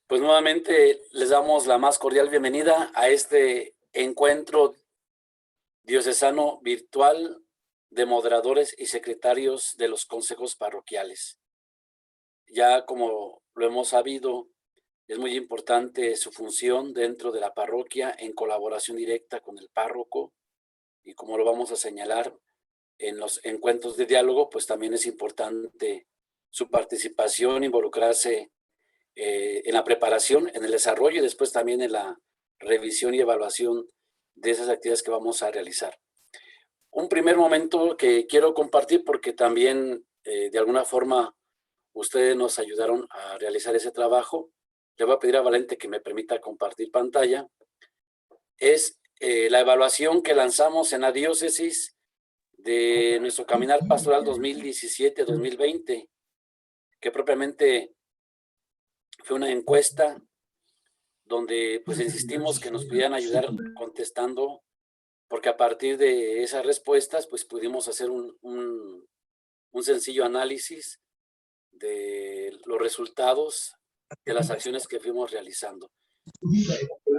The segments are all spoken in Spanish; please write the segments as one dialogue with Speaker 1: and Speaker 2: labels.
Speaker 1: Pues nuevamente les damos la más cordial bienvenida a este encuentro diocesano virtual de moderadores y secretarios de los consejos parroquiales. Ya como lo hemos sabido, es muy importante su función dentro de la parroquia en colaboración directa con el párroco, y como lo vamos a señalar en los encuentros de diálogo, pues también es importante su participación, involucrarse en la preparación, en el desarrollo y después también en la revisión y evaluación de esas actividades que vamos a realizar. Un primer momento que quiero compartir, porque también de alguna forma ustedes nos ayudaron a realizar ese trabajo. Le voy a pedir a Valente que me permita compartir pantalla. Es la evaluación que lanzamos en la diócesis de nuestro Caminar Pastoral 2017-2020, que propiamente fue una encuesta donde pues insistimos que nos pudieran ayudar contestando, porque a partir de esas respuestas pues pudimos hacer un sencillo análisis de los resultados de las acciones que fuimos realizando.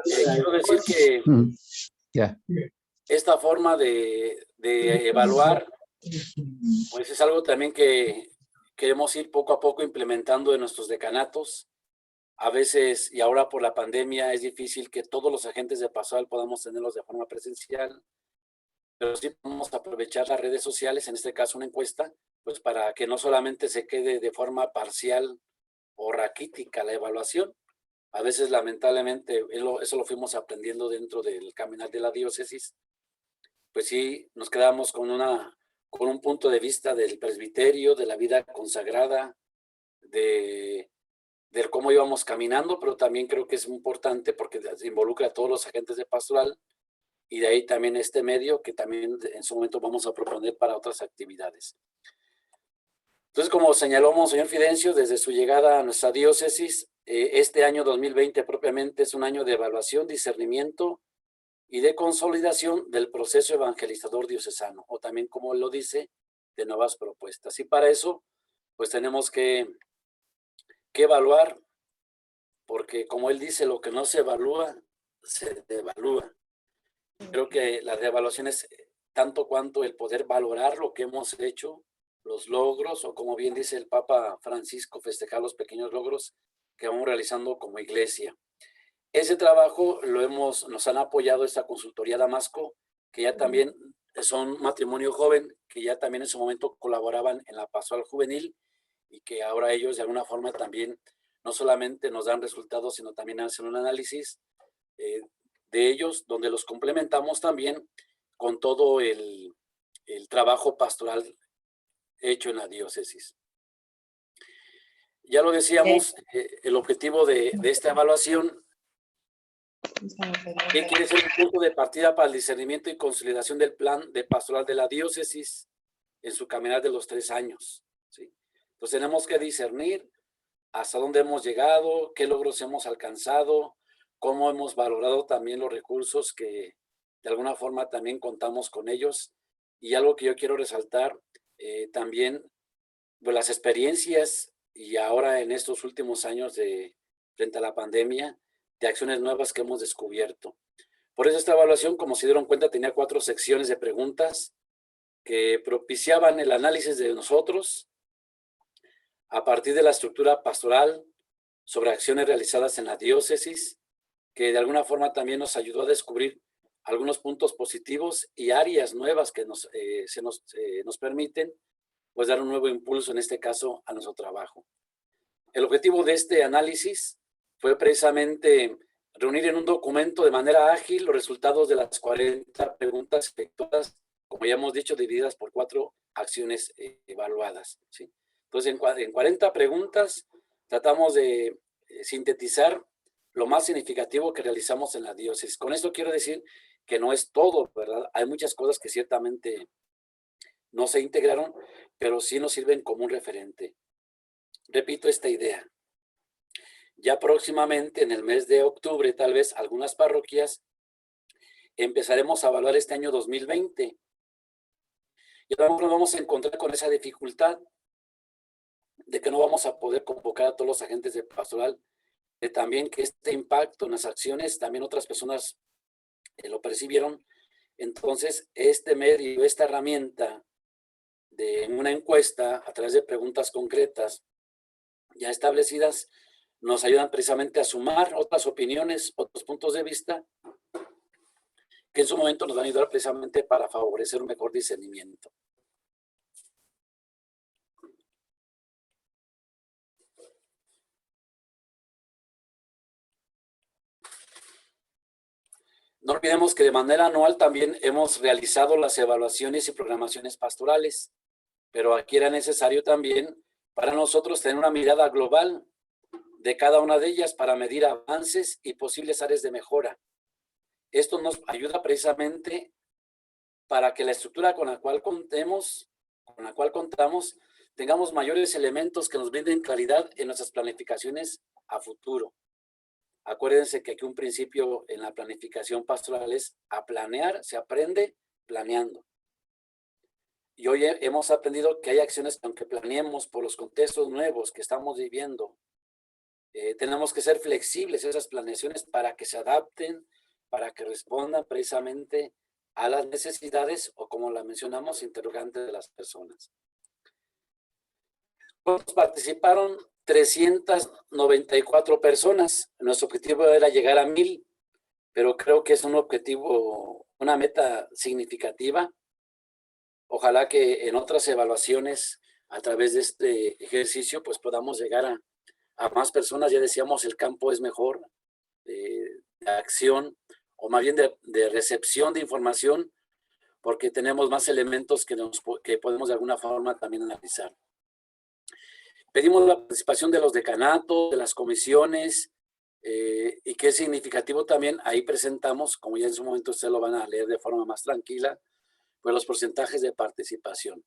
Speaker 1: Quiero decir que esta forma de evaluar pues es algo también que queremos ir poco a poco implementando en nuestros decanatos. A veces, y ahora por la pandemia, es difícil que todos los agentes de pastoral podamos tenerlos de forma presencial, pero sí podemos aprovechar las redes sociales, en este caso una encuesta, pues para que no solamente se quede de forma parcial o raquítica la evaluación. A veces, lamentablemente, eso lo fuimos aprendiendo dentro del caminar de la diócesis, pues sí, nos quedamos con un punto de vista del presbiterio, de la vida consagrada, de cómo íbamos caminando, pero también creo que es importante porque se involucra a todos los agentes de pastoral, y de ahí también este medio que también en su momento vamos a proponer para otras actividades. Entonces, como señaló Monseñor Fidencio, desde su llegada a nuestra diócesis, este año 2020 propiamente es un año de evaluación, discernimiento y de consolidación del proceso evangelizador diocesano, o también, como él lo dice, de nuevas propuestas. Y para eso, pues tenemos que evaluar, porque como él dice, lo que no se evalúa, se devalúa. Creo que la reevaluación es tanto cuanto el poder valorar lo que hemos hecho, los logros, o como bien dice el Papa Francisco, festejar los pequeños logros que vamos realizando como iglesia. Ese trabajo nos han apoyado esta consultoría Damasco, que ya también son matrimonio joven, que ya también en su momento colaboraban en la pastoral juvenil, y que ahora ellos de alguna forma también no solamente nos dan resultados, sino también hacen un análisis de ellos, donde los complementamos también con todo el trabajo pastoral hecho en la diócesis. Ya lo decíamos, el objetivo de esta evaluación, que quiere ser un punto de partida para el discernimiento y consolidación del plan de pastoral de la diócesis en su caminar de los 3 años, ¿sí? Entonces tenemos que discernir hasta dónde hemos llegado, qué logros hemos alcanzado, cómo hemos valorado también los recursos que de alguna forma también contamos con ellos. Y algo que yo quiero resaltar también, pues las experiencias, y ahora en estos últimos años frente a la pandemia, de acciones nuevas que hemos descubierto. Por eso esta evaluación, como se dieron cuenta, tenía 4 secciones de preguntas que propiciaban el análisis de nosotros a partir de la estructura pastoral, sobre acciones realizadas en la diócesis, que de alguna forma también nos ayudó a descubrir algunos puntos positivos y áreas nuevas que nos permiten pues dar un nuevo impulso, en este caso, a nuestro trabajo. El objetivo de este análisis fue precisamente reunir en un documento de manera ágil los resultados de las 40 preguntas efectuadas, como ya hemos dicho, divididas por 4 acciones evaluadas, ¿sí? Entonces, en 40 preguntas tratamos de sintetizar lo más significativo que realizamos en la diócesis. Con esto quiero decir que no es todo, ¿verdad? Hay muchas cosas que ciertamente no se integraron, pero sí nos sirven como un referente. Repito esta idea. Ya próximamente, en el mes de octubre, tal vez algunas parroquias empezaremos a evaluar este año 2020. Y a lo mejor nos vamos a encontrar con esa dificultad de que no vamos a poder convocar a todos los agentes de pastoral también que este impacto en las acciones, también otras personas lo percibieron. Entonces, este medio, esta herramienta de una encuesta a través de preguntas concretas ya establecidas, nos ayudan precisamente a sumar otras opiniones, otros puntos de vista, que en su momento nos van a ayudar precisamente para favorecer un mejor discernimiento. No olvidemos que de manera anual también hemos realizado las evaluaciones y programaciones pastorales, pero aquí era necesario también para nosotros tener una mirada global de cada una de ellas para medir avances y posibles áreas de mejora. Esto nos ayuda precisamente para que la estructura con la cual contamos, tengamos mayores elementos que nos brinden claridad en nuestras planificaciones a futuro. Acuérdense que aquí un principio en la planificación pastoral es a planear, se aprende planeando. Y hoy hemos aprendido que hay acciones que aunque planeemos por los contextos nuevos que estamos viviendo, tenemos que ser flexibles esas planeaciones para que se adapten, para que respondan precisamente a las necesidades o, como la mencionamos, interrogantes de las personas. Participaron 394 personas. Nuestro objetivo era llegar a 1000, pero creo que es un objetivo, una meta significativa. Ojalá que en otras evaluaciones, a través de este ejercicio, pues podamos llegar a más personas. Ya decíamos, el campo es mejor de acción, o más bien de recepción de información, porque tenemos más elementos que podemos de alguna forma también analizar. Pedimos la participación de los decanatos, de las comisiones, y que es significativo también, ahí presentamos, como ya en su momento ustedes lo van a leer de forma más tranquila, pues los porcentajes de participación.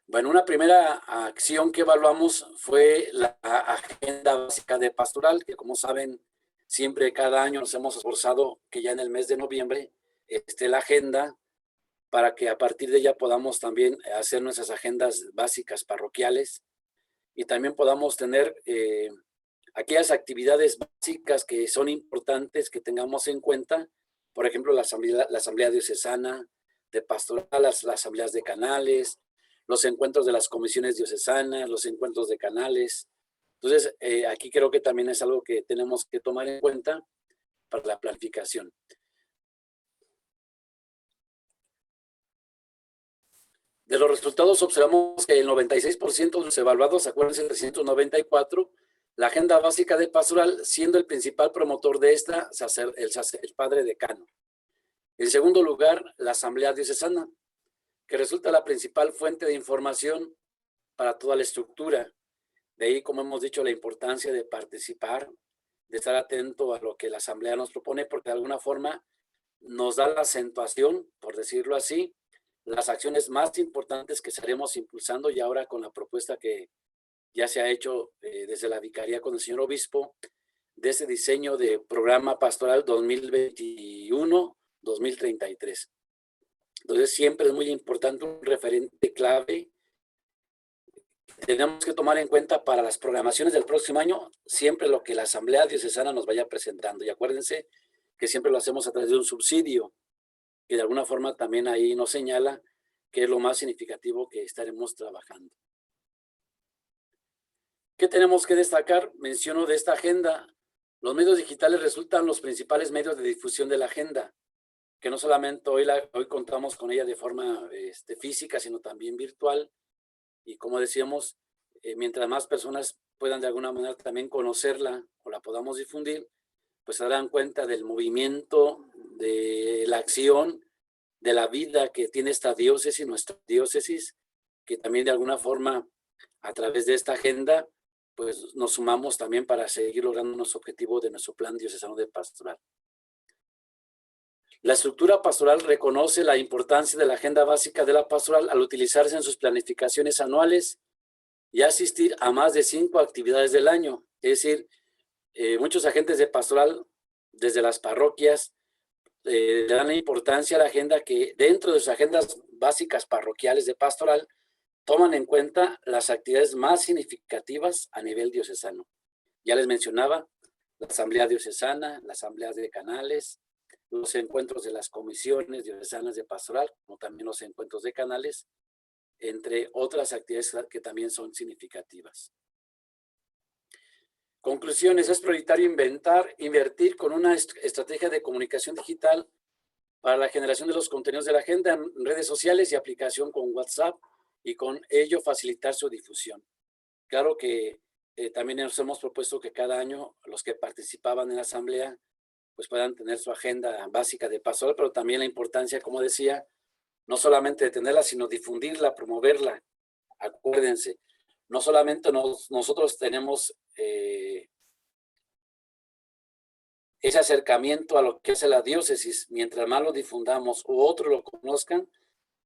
Speaker 1: Bueno, una primera acción que evaluamos fue la agenda básica de pastoral, que como saben, siempre cada año nos hemos esforzado que ya en el mes de noviembre esté la agenda para que a partir de ella podamos también hacer nuestras agendas básicas parroquiales y también podamos tener aquellas actividades básicas que son importantes que tengamos en cuenta, por ejemplo, la asamblea diocesana de pastoral, las asambleas de canales, los encuentros de las comisiones diocesanas, los encuentros de canales. Entonces, aquí creo que también es algo que tenemos que tomar en cuenta para la planificación. De los resultados observamos que el 96% de los evaluados, acuérdense, 394, la agenda básica de pastoral, siendo el principal promotor de esta, el padre decano. En segundo lugar, la asamblea diocesana, que resulta la principal fuente de información para toda la estructura. De ahí, como hemos dicho, la importancia de participar, de estar atento a lo que la asamblea nos propone, porque de alguna forma nos da la acentuación, por decirlo así, las acciones más importantes que estaremos impulsando, y ahora con la propuesta que ya se ha hecho desde la vicaría con el señor obispo, de ese diseño de programa pastoral 2021-2033. Entonces siempre es muy importante un referente clave. Tenemos que tomar en cuenta para las programaciones del próximo año siempre lo que la Asamblea Diocesana nos vaya presentando. Y acuérdense que siempre lo hacemos a través de un subsidio, que de alguna forma también ahí nos señala que es lo más significativo que estaremos trabajando. ¿Qué tenemos que destacar? Menciono de esta agenda. Los medios digitales resultan los principales medios de difusión de la agenda, que no solamente hoy contamos con ella de forma física, sino también virtual. Y como decíamos, mientras más personas puedan de alguna manera también conocerla o la podamos difundir, pues se darán cuenta del movimiento, de la acción, de la vida que tiene esta diócesis, nuestra diócesis, que también de alguna forma a través de esta agenda, pues nos sumamos también para seguir logrando nuestro objetivo de nuestro plan diocesano de pastoral. La estructura pastoral reconoce la importancia de la agenda básica de la pastoral al utilizarse en sus planificaciones anuales y asistir a más de 5 actividades del año. Es decir, muchos agentes de pastoral desde las parroquias le dan la importancia a la agenda que dentro de sus agendas básicas parroquiales de pastoral toman en cuenta las actividades más significativas a nivel diocesano. Ya les mencionaba la asamblea diocesana, las asambleas de canales, los encuentros de las comisiones diocesanas de pastoral, como también los encuentros de canales, entre otras actividades que también son significativas. Conclusiones: es prioritario invertir con una estrategia de comunicación digital para la generación de los contenidos de la agenda en redes sociales y aplicación con WhatsApp, y con ello facilitar su difusión. Claro que también nos hemos propuesto que cada año los que participaban en la asamblea pues puedan tener su agenda básica de pastoral, pero también la importancia, como decía, no solamente de tenerla, sino difundirla, promoverla. Acuérdense, no solamente nosotros tenemos ese acercamiento a lo que hace la diócesis, mientras más lo difundamos u otros lo conozcan,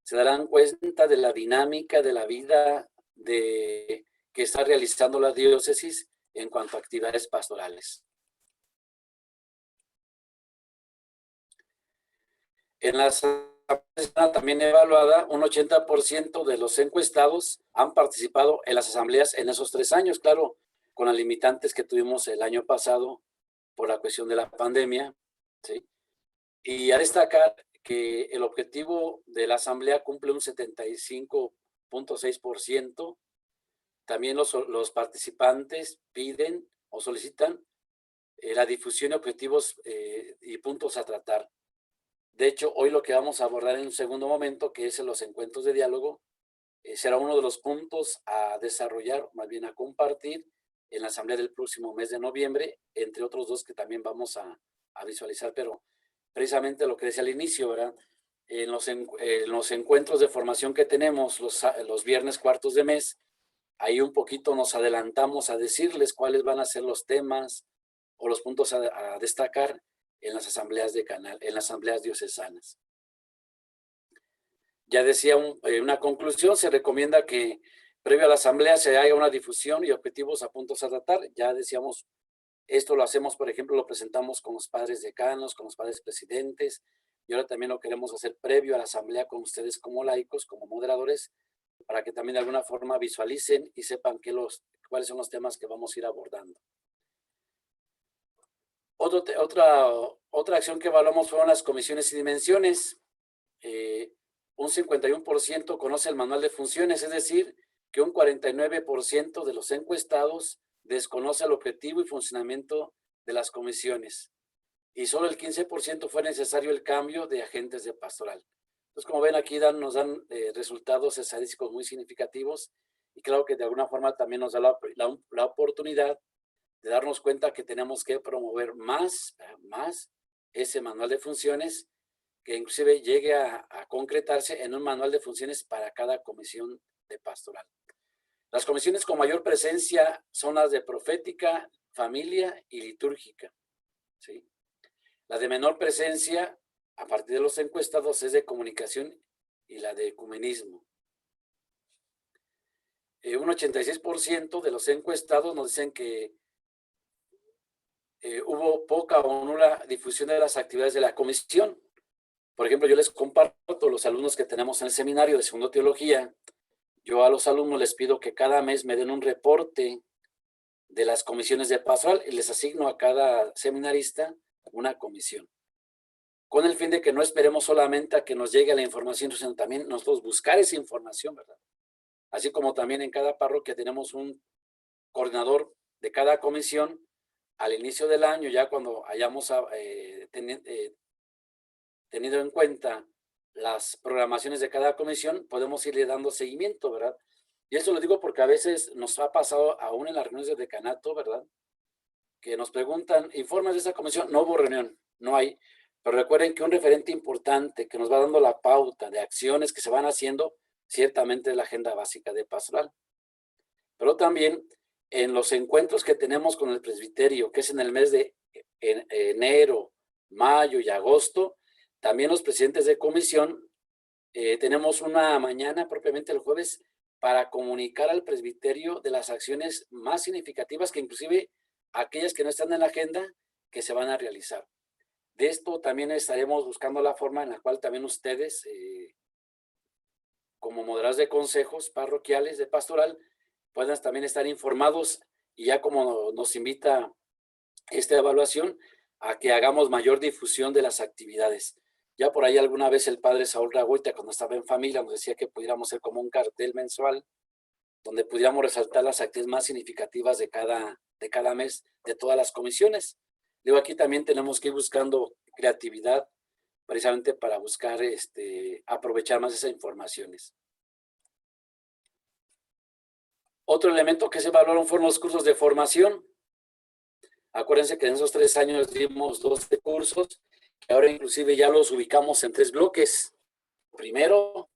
Speaker 1: se darán cuenta de la dinámica de la vida que está realizando la diócesis en cuanto a actividades pastorales. En la también evaluada, un 80% de los encuestados han participado en las asambleas en esos 3 años, claro, con las limitantes que tuvimos el año pasado por la cuestión de la pandemia, ¿sí? Y a destacar que el objetivo de la asamblea cumple un 75.6%. También los participantes piden o solicitan la difusión de objetivos y puntos a tratar. De hecho, hoy lo que vamos a abordar en un segundo momento, que es en los encuentros de diálogo, será uno de los puntos a desarrollar, más bien a compartir en la asamblea del próximo mes de noviembre, entre otros 2 que también vamos a visualizar, pero precisamente lo que decía al inicio, ¿verdad? En los encuentros de formación que tenemos los viernes cuartos de mes, ahí un poquito nos adelantamos a decirles cuáles van a ser los temas o los puntos a destacar en las asambleas de canal, en las asambleas diocesanas. Ya decía una conclusión, se recomienda que previo a la asamblea se haga una difusión y objetivos a puntos a tratar. Ya decíamos, esto lo hacemos, por ejemplo, lo presentamos con los padres decanos, con los padres presidentes, y ahora también lo queremos hacer previo a la asamblea con ustedes como laicos, como moderadores, para que también de alguna forma visualicen y sepan cuáles son los temas que vamos a ir abordando. Otra acción que evaluamos fueron las comisiones y dimensiones. Un 51% conoce el manual de funciones, es decir, que un 49% de los encuestados desconoce el objetivo y funcionamiento de las comisiones. Y solo el 15% fue necesario el cambio de agentes de pastoral. Entonces, como ven aquí, nos dan resultados estadísticos muy significativos, y claro que de alguna forma también nos da la oportunidad de darnos cuenta que tenemos que promover más ese manual de funciones, que inclusive llegue a concretarse en un manual de funciones para cada comisión de pastoral. Las comisiones con mayor presencia son las de profética, familia y litúrgica, ¿sí? La de menor presencia, a partir de los encuestados, es de comunicación y la de ecumenismo. Un 86% de los encuestados nos dicen que hubo poca o nula difusión de las actividades de la comisión. Por ejemplo, yo les comparto los alumnos que tenemos en el seminario de Segundo Teología. Yo a los alumnos les pido que cada mes me den un reporte de las comisiones de pastoral y les asigno a cada seminarista una comisión, con el fin de que no esperemos solamente a que nos llegue la información, sino también nosotros buscar esa información, ¿verdad? Así como también en cada parroquia tenemos un coordinador de cada comisión. Al inicio del año, ya cuando hayamos tenido en cuenta las programaciones de cada comisión, podemos irle dando seguimiento, ¿verdad? Y eso lo digo porque a veces nos ha pasado, aún en las reuniones de decanato, ¿verdad?, que nos preguntan, informes de esa comisión. No hubo reunión, no hay. Pero recuerden que un referente importante que nos va dando la pauta de acciones que se van haciendo, ciertamente es la agenda básica de pastoral. Pero también en los encuentros que tenemos con el presbiterio, que es en el mes de enero, mayo y agosto, también los presidentes de comisión tenemos una mañana, propiamente el jueves, para comunicar al presbiterio de las acciones más significativas, que inclusive aquellas que no están en la agenda, que se van a realizar. De esto también estaremos buscando la forma en la cual también ustedes como moderadores de consejos parroquiales de pastoral, puedan también estar informados, y ya como nos invita esta evaluación a que hagamos mayor difusión de las actividades. Ya por ahí alguna vez el padre Saúl Ragoita, cuando estaba en familia, nos decía que pudiéramos hacer como un cartel mensual donde pudiéramos resaltar las actividades más significativas de cada mes, de todas las comisiones. Luego aquí también tenemos que ir buscando creatividad precisamente para buscar aprovechar más esas informaciones. Otro elemento que se evaluaron fueron los cursos de formación. Acuérdense que en esos 3 años dimos 12 cursos, que ahora inclusive ya los ubicamos en 3 bloques. Primero,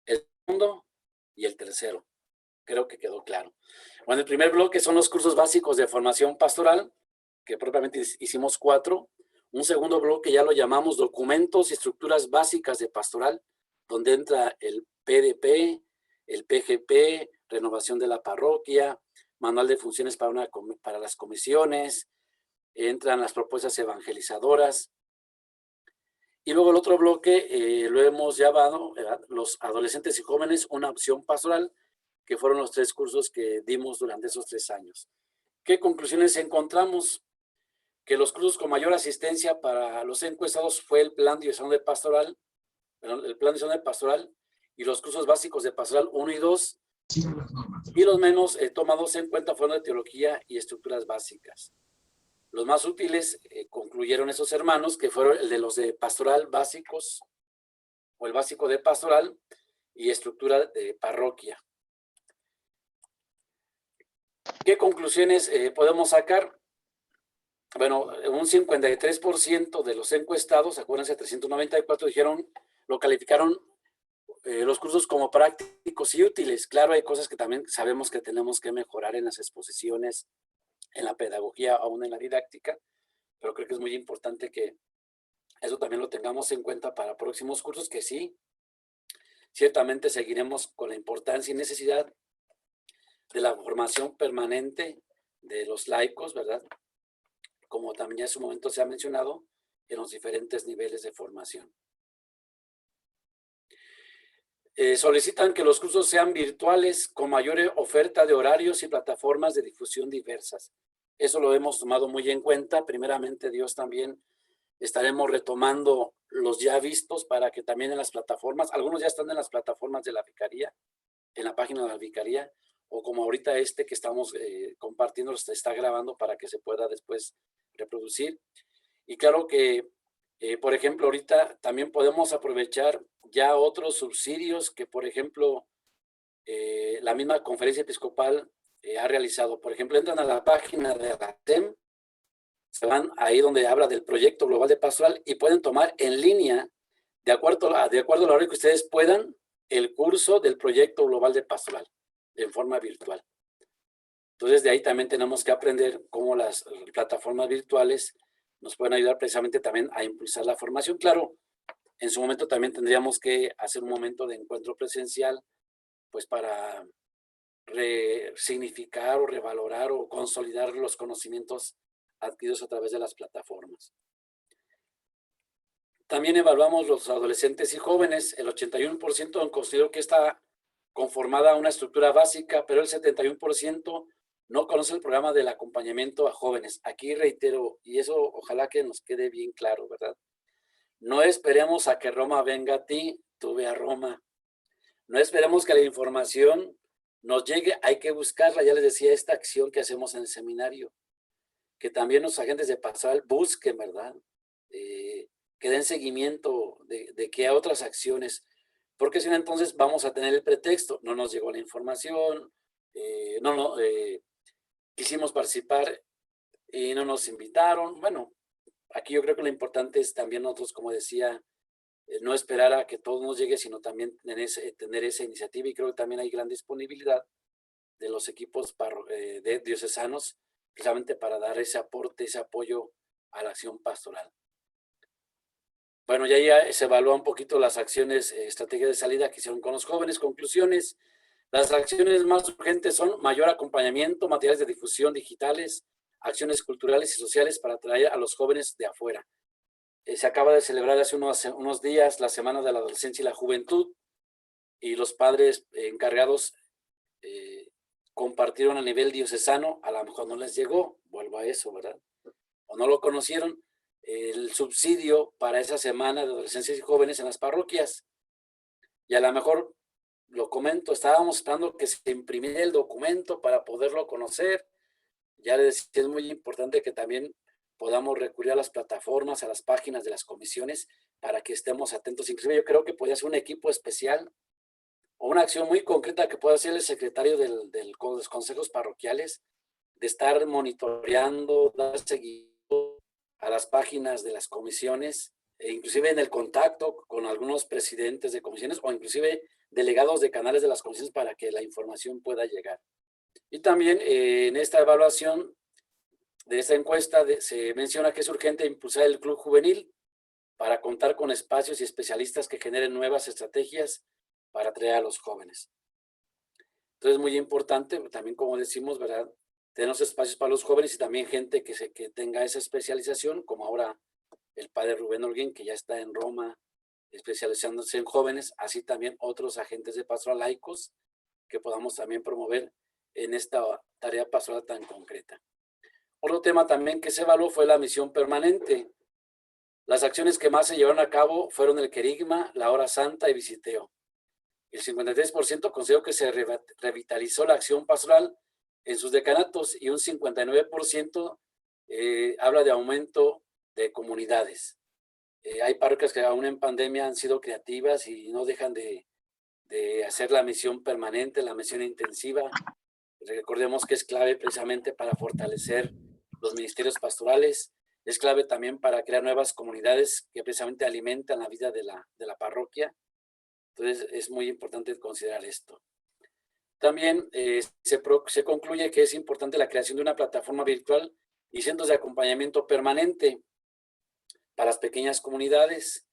Speaker 1: el segundo y el tercero. Creo que quedó claro. Bueno, el primer bloque son los cursos básicos de formación pastoral, que propiamente hicimos 4. Un segundo bloque ya lo llamamos documentos y estructuras básicas de pastoral, donde entra el PDP, el PGP, renovación de la parroquia, manual de funciones para las comisiones, entran las propuestas evangelizadoras. Y luego el otro bloque lo hemos llamado los adolescentes y jóvenes, una opción pastoral, que fueron los 3 cursos que dimos durante esos 3 años. ¿Qué conclusiones encontramos? Que los cursos con mayor asistencia para los encuestados fue el plan diocesano de pastoral, y los cursos básicos de pastoral 1 y 2, y los menos tomados en cuenta fueron de teología y estructuras básicas. Los más útiles concluyeron esos hermanos, que fueron el de los de pastoral básicos, o el básico de pastoral y estructura de parroquia. ¿Qué conclusiones podemos sacar? Bueno, un 53% de los encuestados, acuérdense, 394 lo calificaron los cursos como prácticos y útiles. Claro, hay cosas que también sabemos que tenemos que mejorar en las exposiciones, en la pedagogía, aún en la didáctica, pero creo que es muy importante que eso también lo tengamos en cuenta para próximos cursos, que sí, ciertamente seguiremos con la importancia y necesidad de la formación permanente de los laicos, ¿verdad? Como también ya en su momento se ha mencionado, en los diferentes niveles de formación. Solicitan que los cursos sean virtuales con mayor oferta de horarios y plataformas de difusión diversas. Eso lo hemos tomado muy en cuenta. Primeramente, Dios, también estaremos retomando los ya vistos para que también en las plataformas, algunos ya están en las plataformas de la Vicaría, en la página de la Vicaría, o como ahorita que estamos compartiendo, se está grabando para que se pueda después reproducir. Y claro que, por ejemplo, ahorita también podemos aprovechar ya otros subsidios que, por ejemplo, la misma conferencia episcopal ha realizado. Por ejemplo, entran a la página de la TEM, se van ahí donde habla del proyecto global de pastoral y pueden tomar en línea, de acuerdo a la hora que ustedes puedan, el curso del proyecto global de pastoral en forma virtual. Entonces, de ahí también tenemos que aprender cómo las plataformas virtuales nos pueden ayudar precisamente también a impulsar la formación. Claro, en su momento también tendríamos que hacer un momento de encuentro presencial, pues para resignificar o revalorar o consolidar los conocimientos adquiridos a través de las plataformas. También evaluamos los adolescentes y jóvenes. El 81% consideró que está conformada una estructura básica, pero el 71% no conoce el programa del acompañamiento a jóvenes. Aquí reitero, y eso ojalá que nos quede bien claro, ¿verdad? No esperemos a que Roma venga a ti, tú ve a Roma. No esperemos que la información nos llegue, hay que buscarla. Ya les decía, esta acción que hacemos en el seminario, que también los agentes de pastoral busquen, ¿verdad? Que den seguimiento de que a otras acciones, porque si no, entonces vamos a tener el pretexto, no nos llegó la información, quisimos participar y no nos invitaron. Bueno, aquí yo creo que lo importante es también nosotros, como decía, no esperar a que todo nos llegue, sino también tener esa iniciativa, y creo que también hay gran disponibilidad de los equipos de diocesanos, precisamente para dar ese aporte, ese apoyo a la acción pastoral. Bueno, ya se evalúa un poquito las acciones, estrategias de salida que hicieron con los jóvenes. Conclusiones: las acciones más urgentes son mayor acompañamiento, materiales de difusión digitales, acciones culturales y sociales para atraer a los jóvenes de afuera. Se acaba de celebrar hace unos días la Semana de la Adolescencia y la Juventud. y los padres encargados compartieron a nivel diocesano, a lo mejor no les llegó, vuelvo a eso, ¿verdad? O no lo conocieron, el subsidio para esa semana de adolescencias y jóvenes en las parroquias. Y a lo mejor, lo comento, estábamos esperando que se imprimiera el documento para poderlo conocer. Ya les decía, es muy importante que también podamos recurrir a las plataformas, a las páginas de las comisiones, para que estemos atentos. Inclusive yo creo que podría ser un equipo especial o una acción muy concreta que pueda hacer el secretario de los consejos parroquiales, de estar monitoreando, dar seguimiento a las páginas de las comisiones, e inclusive en el contacto con algunos presidentes de comisiones o inclusive delegados de canales de las comisiones para que la información pueda llegar. Y también en esta evaluación de esta encuesta se menciona que es urgente impulsar el club juvenil para contar con espacios y especialistas que generen nuevas estrategias para atraer a los jóvenes. Entonces es muy importante, también como decimos, ¿verdad?, tener espacios para los jóvenes y también gente que tenga esa especialización, como ahora el padre Rubén Holguín, que ya está en Roma especializándose en jóvenes, así también otros agentes de pastoral laicos que podamos también promover en esta tarea pastoral tan concreta. Otro tema también que se evaluó fue la misión permanente. Las acciones que más se llevaron a cabo fueron el querigma, la hora santa y visiteo. El 53% consideró que se revitalizó la acción pastoral en sus decanatos y un 59% habla de aumento de comunidades. Hay parroquias que aún en pandemia han sido creativas y no dejan de hacer la misión permanente, la misión intensiva. Recordemos que es clave precisamente para fortalecer los ministerios pastorales, es clave también para crear nuevas comunidades que precisamente alimentan la vida de la parroquia. Entonces es muy importante considerar esto. También se concluye que es importante la creación de una plataforma virtual y centros de acompañamiento permanente para las pequeñas comunidades,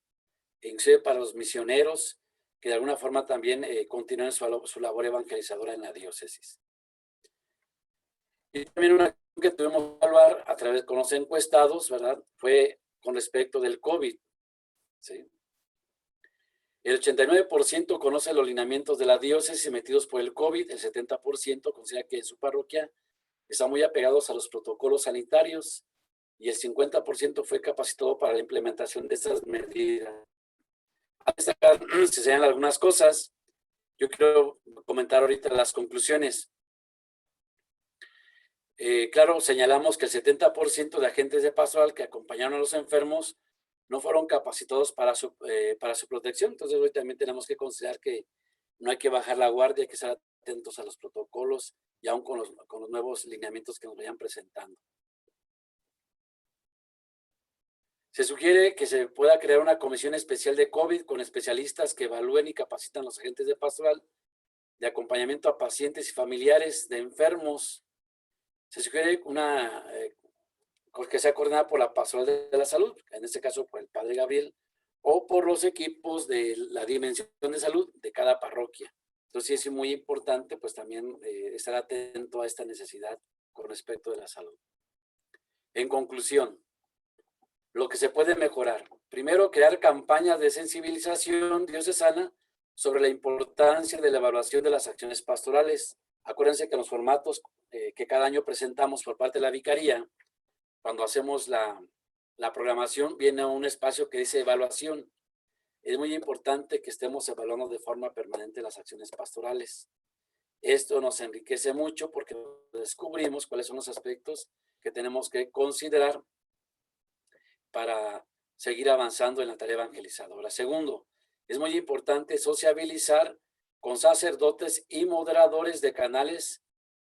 Speaker 1: inclusive para los misioneros, que de alguna forma también continúen su labor evangelizadora en la diócesis. Y también una que tuvimos que evaluar a través con los encuestados, ¿verdad?, fue con respecto del COVID, ¿sí? El 89% conoce los lineamientos de la diócesis emitidos por el COVID, el 70% considera que en su parroquia están muy apegados a los protocolos sanitarios y el 50% fue capacitado para la implementación de estas medidas. A destacar, se señalan algunas cosas. Yo quiero comentar ahorita las conclusiones. Claro, señalamos que el 70% de agentes de pastoral que acompañaron a los enfermos no fueron capacitados para su protección. Entonces hoy también tenemos que considerar que no hay que bajar la guardia, hay que estar atentos a los protocolos y aún con los nuevos lineamientos que nos vayan presentando. Se sugiere que se pueda crear una comisión especial de COVID con especialistas que evalúen y capacitan a los agentes de pastoral de acompañamiento a pacientes y familiares de enfermos. Se sugiere que sea coordinada por la pastoral de la salud, en este caso por el padre Gabriel, o por los equipos de la dimensión de salud de cada parroquia. Entonces sí es muy importante pues también estar atento a esta necesidad con respecto de la salud. En conclusión, lo que se puede mejorar. Primero, crear campañas de sensibilización diocesana sobre la importancia de la evaluación de las acciones pastorales. Acuérdense que en los formatos que cada año presentamos por parte de la vicaría, cuando hacemos la programación, viene un espacio que dice evaluación. Es muy importante que estemos evaluando de forma permanente las acciones pastorales. Esto nos enriquece mucho porque descubrimos cuáles son los aspectos que tenemos que considerar para seguir avanzando en la tarea evangelizadora. Segundo, es muy importante sociabilizar con sacerdotes y moderadores de canales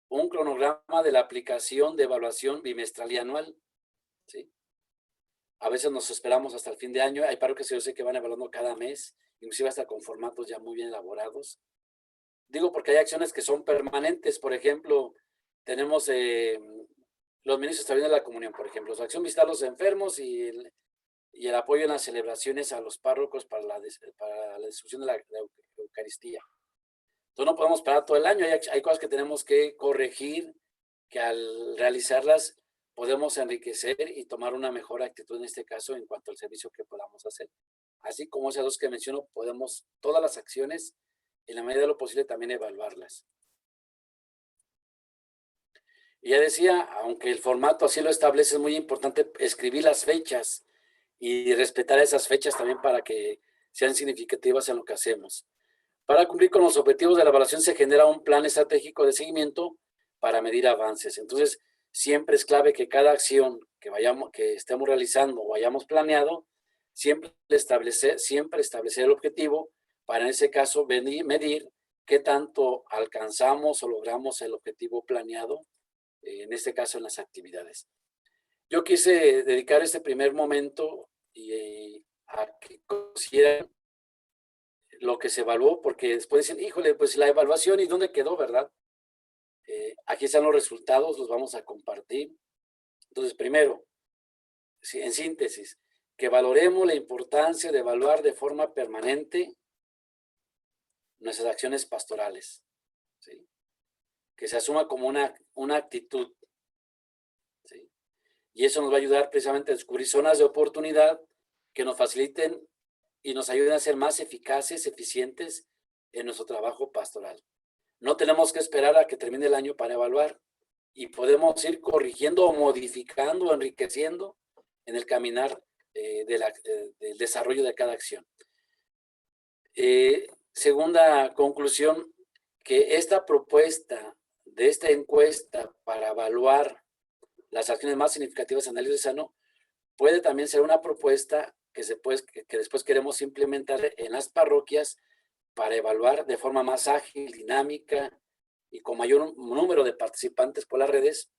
Speaker 1: un cronograma de la aplicación de evaluación bimestral y anual, ¿sí? A veces nos esperamos hasta el fin de año. Hay parroquias que yo sé que van evaluando cada mes, inclusive hasta con formatos ya muy bien elaborados. Digo porque hay acciones que son permanentes. Por ejemplo, tenemos los ministros también de la comunión, por ejemplo, la acción visitar a los enfermos y el apoyo en las celebraciones a los párrocos para la distribución de la Eucaristía. Entonces no podemos esperar todo el año. Hay cosas que tenemos que corregir, que al realizarlas podemos enriquecer y tomar una mejor actitud en este caso en cuanto al servicio que podamos hacer. Así como esas dos que menciono, todas las acciones en la medida de lo posible también evaluarlas. Y ya decía, aunque el formato así lo establece, es muy importante escribir las fechas y respetar esas fechas también para que sean significativas en lo que hacemos. Para cumplir con los objetivos de la evaluación se genera un plan estratégico de seguimiento para medir avances. Entonces, siempre es clave que cada acción que estemos realizando o hayamos planeado, siempre establecer el objetivo para, en ese caso, medir qué tanto alcanzamos o logramos el objetivo planeado, en este caso en las actividades. Yo quise dedicar este primer momento a que consideren lo que se evaluó, porque después dicen, híjole, pues la evaluación, ¿y dónde quedó, verdad? Aquí están los resultados, los vamos a compartir. Entonces, primero, en síntesis, que valoremos la importancia de evaluar de forma permanente nuestras acciones pastorales, ¿sí? Que se asuma como una actitud, ¿sí? Y eso nos va a ayudar precisamente a descubrir zonas de oportunidad que nos faciliten y nos ayuden a ser más eficaces, eficientes en nuestro trabajo pastoral. No tenemos que esperar a que termine el año para evaluar y podemos ir corrigiendo o modificando o enriqueciendo en el caminar del desarrollo de cada acción. Segunda conclusión, que esta propuesta de esta encuesta para evaluar las acciones más significativas de análisis sano puede también ser una propuesta que después queremos implementar en las parroquias para evaluar de forma más ágil, dinámica y con mayor número de participantes por las redes,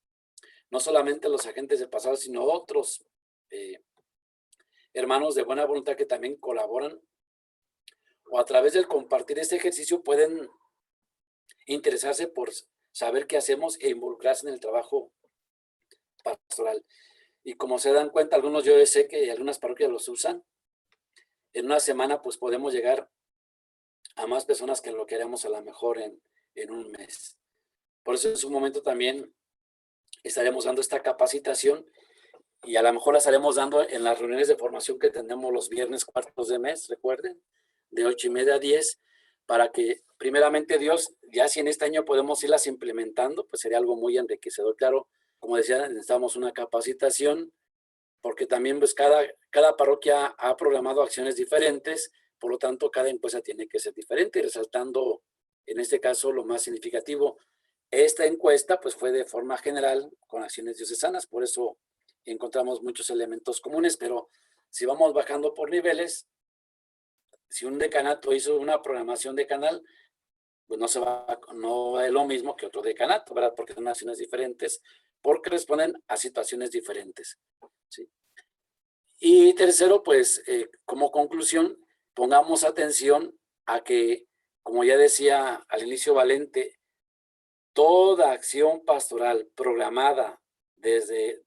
Speaker 1: no solamente los agentes del pasado, sino otros hermanos de buena voluntad que también colaboran o a través del compartir este ejercicio pueden interesarse por saber qué hacemos e involucrarse en el trabajo pastoral. Y como se dan cuenta, algunos yo sé que algunas parroquias los usan. En una semana pues podemos llegar a más personas que en lo que haremos a lo mejor en un mes. Por eso en su momento también estaremos dando esta capacitación y a lo mejor la estaremos dando en las reuniones de formación que tenemos los viernes cuartos de mes, recuerden, de 8:30 a 10, para que primeramente Dios, ya si en este año podemos irlas implementando, pues sería algo muy enriquecedor. Claro, como decía, necesitamos una capacitación, porque también pues cada parroquia ha programado acciones diferentes, por lo tanto cada encuesta tiene que ser diferente, y resaltando en este caso lo más significativo. Esta encuesta pues fue de forma general con acciones diocesanas, por eso encontramos muchos elementos comunes, pero si vamos bajando por niveles, si un decanato hizo una programación de canal, pues no es lo mismo que otro decanato, ¿verdad? Porque son acciones diferentes, porque responden a situaciones diferentes, ¿sí? Y tercero, pues, como conclusión, pongamos atención a que, como ya decía al inicio Valente, toda acción pastoral programada desde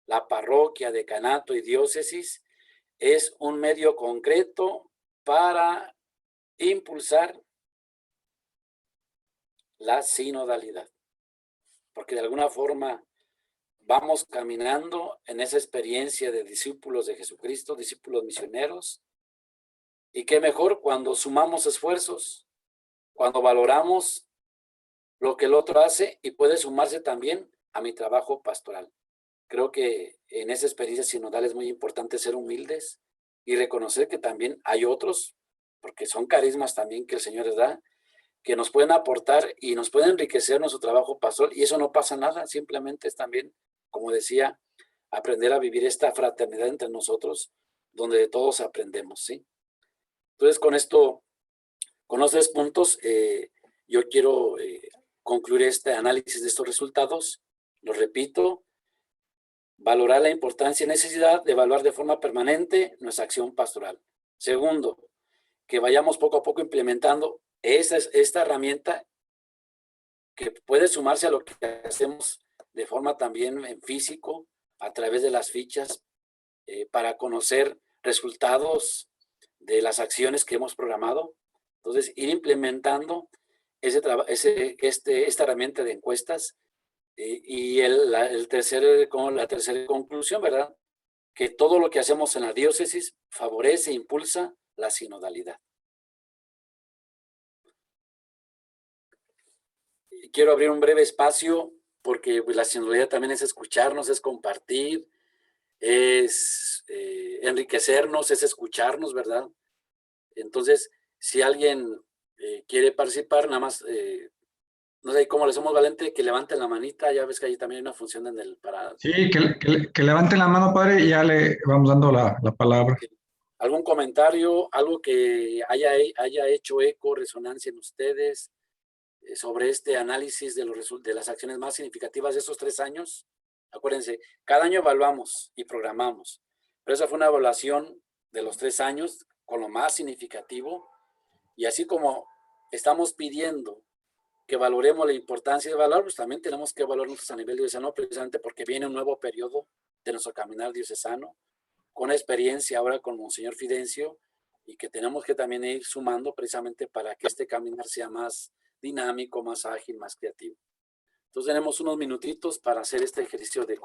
Speaker 1: la parroquia, decanato y diócesis es un medio concreto para impulsar la sinodalidad, porque de alguna forma vamos caminando en esa experiencia de discípulos de Jesucristo, discípulos misioneros, y qué mejor cuando sumamos esfuerzos, cuando valoramos lo que el otro hace y puede sumarse también a mi trabajo pastoral. Creo que en esa experiencia sinodal es muy importante ser humildes y reconocer que también hay otros, porque son carismas también que el Señor les da, que nos pueden aportar y nos pueden enriquecer nuestro trabajo pastoral, y eso no pasa nada, simplemente es también, como decía, aprender a vivir esta fraternidad entre nosotros, donde de todos aprendemos, ¿sí? Entonces, con los 3 puntos, yo quiero concluir este análisis de estos resultados. Lo repito, valorar la importancia y necesidad de evaluar de forma permanente nuestra acción pastoral. Segundo, que vayamos poco a poco implementando esta herramienta que puede sumarse a lo que hacemos de forma también en físico, a través de las fichas, para conocer resultados de las acciones que hemos programado. Entonces, ir implementando esta herramienta de encuestas. Y la tercera conclusión, ¿verdad? Que todo lo que hacemos en la diócesis favorece e impulsa la sinodalidad. quiero abrir un breve espacio porque pues, la sinodalidad también es escucharnos, es compartir, es enriquecernos, es escucharnos, ¿verdad? Entonces, si alguien quiere participar, nada más, no sé cómo le somos, Valente, que levanten la manita, ya ves que ahí también hay una función en el para...
Speaker 2: Sí, que levanten la mano, padre, y ya le vamos dando la palabra.
Speaker 1: ¿Algún comentario, algo que haya hecho eco, resonancia en ustedes sobre este análisis de las acciones más significativas de esos 3 años? Acuérdense, cada año evaluamos y programamos, pero esa fue una evaluación de los 3 años con lo más significativo, y así como estamos pidiendo que valoremos la importancia de evaluar, pues también tenemos que evaluarnos a nivel diocesano, precisamente porque viene un nuevo periodo de nuestro caminar diocesano, con experiencia ahora con Monseñor Fidencio, y que tenemos que también ir sumando precisamente para que este caminar sea más dinámico, más ágil, más creativo. Entonces tenemos unos minutitos para hacer este ejercicio de...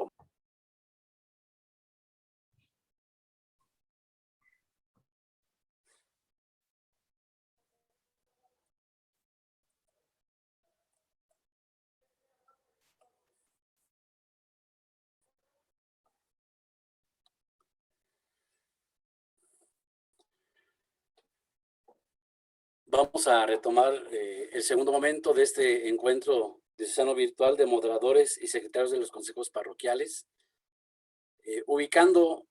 Speaker 1: Vamos a retomar el segundo momento de este encuentro diocesano virtual de moderadores y secretarios de los consejos parroquiales, ubicando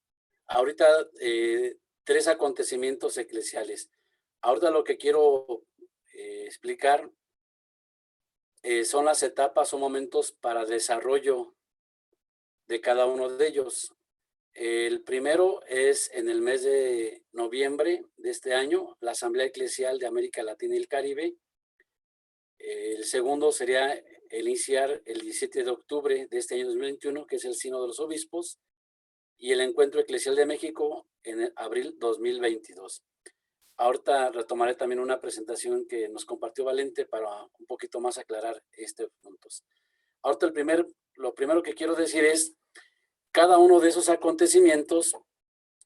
Speaker 1: ahorita 3 acontecimientos eclesiales. Ahorita lo que quiero explicar son las etapas o momentos para desarrollo de cada uno de ellos. El primero es en el mes de noviembre de este año, la Asamblea Eclesial de América Latina y el Caribe. El segundo sería el iniciar el 17 de octubre de este año 2021, que es el Sínodo de los Obispos, y el Encuentro Eclesial de México en abril 2022. Ahorita retomaré también una presentación que nos compartió Valente para un poquito más aclarar estos puntos. Ahorita lo primero que quiero decir es, cada uno de esos acontecimientos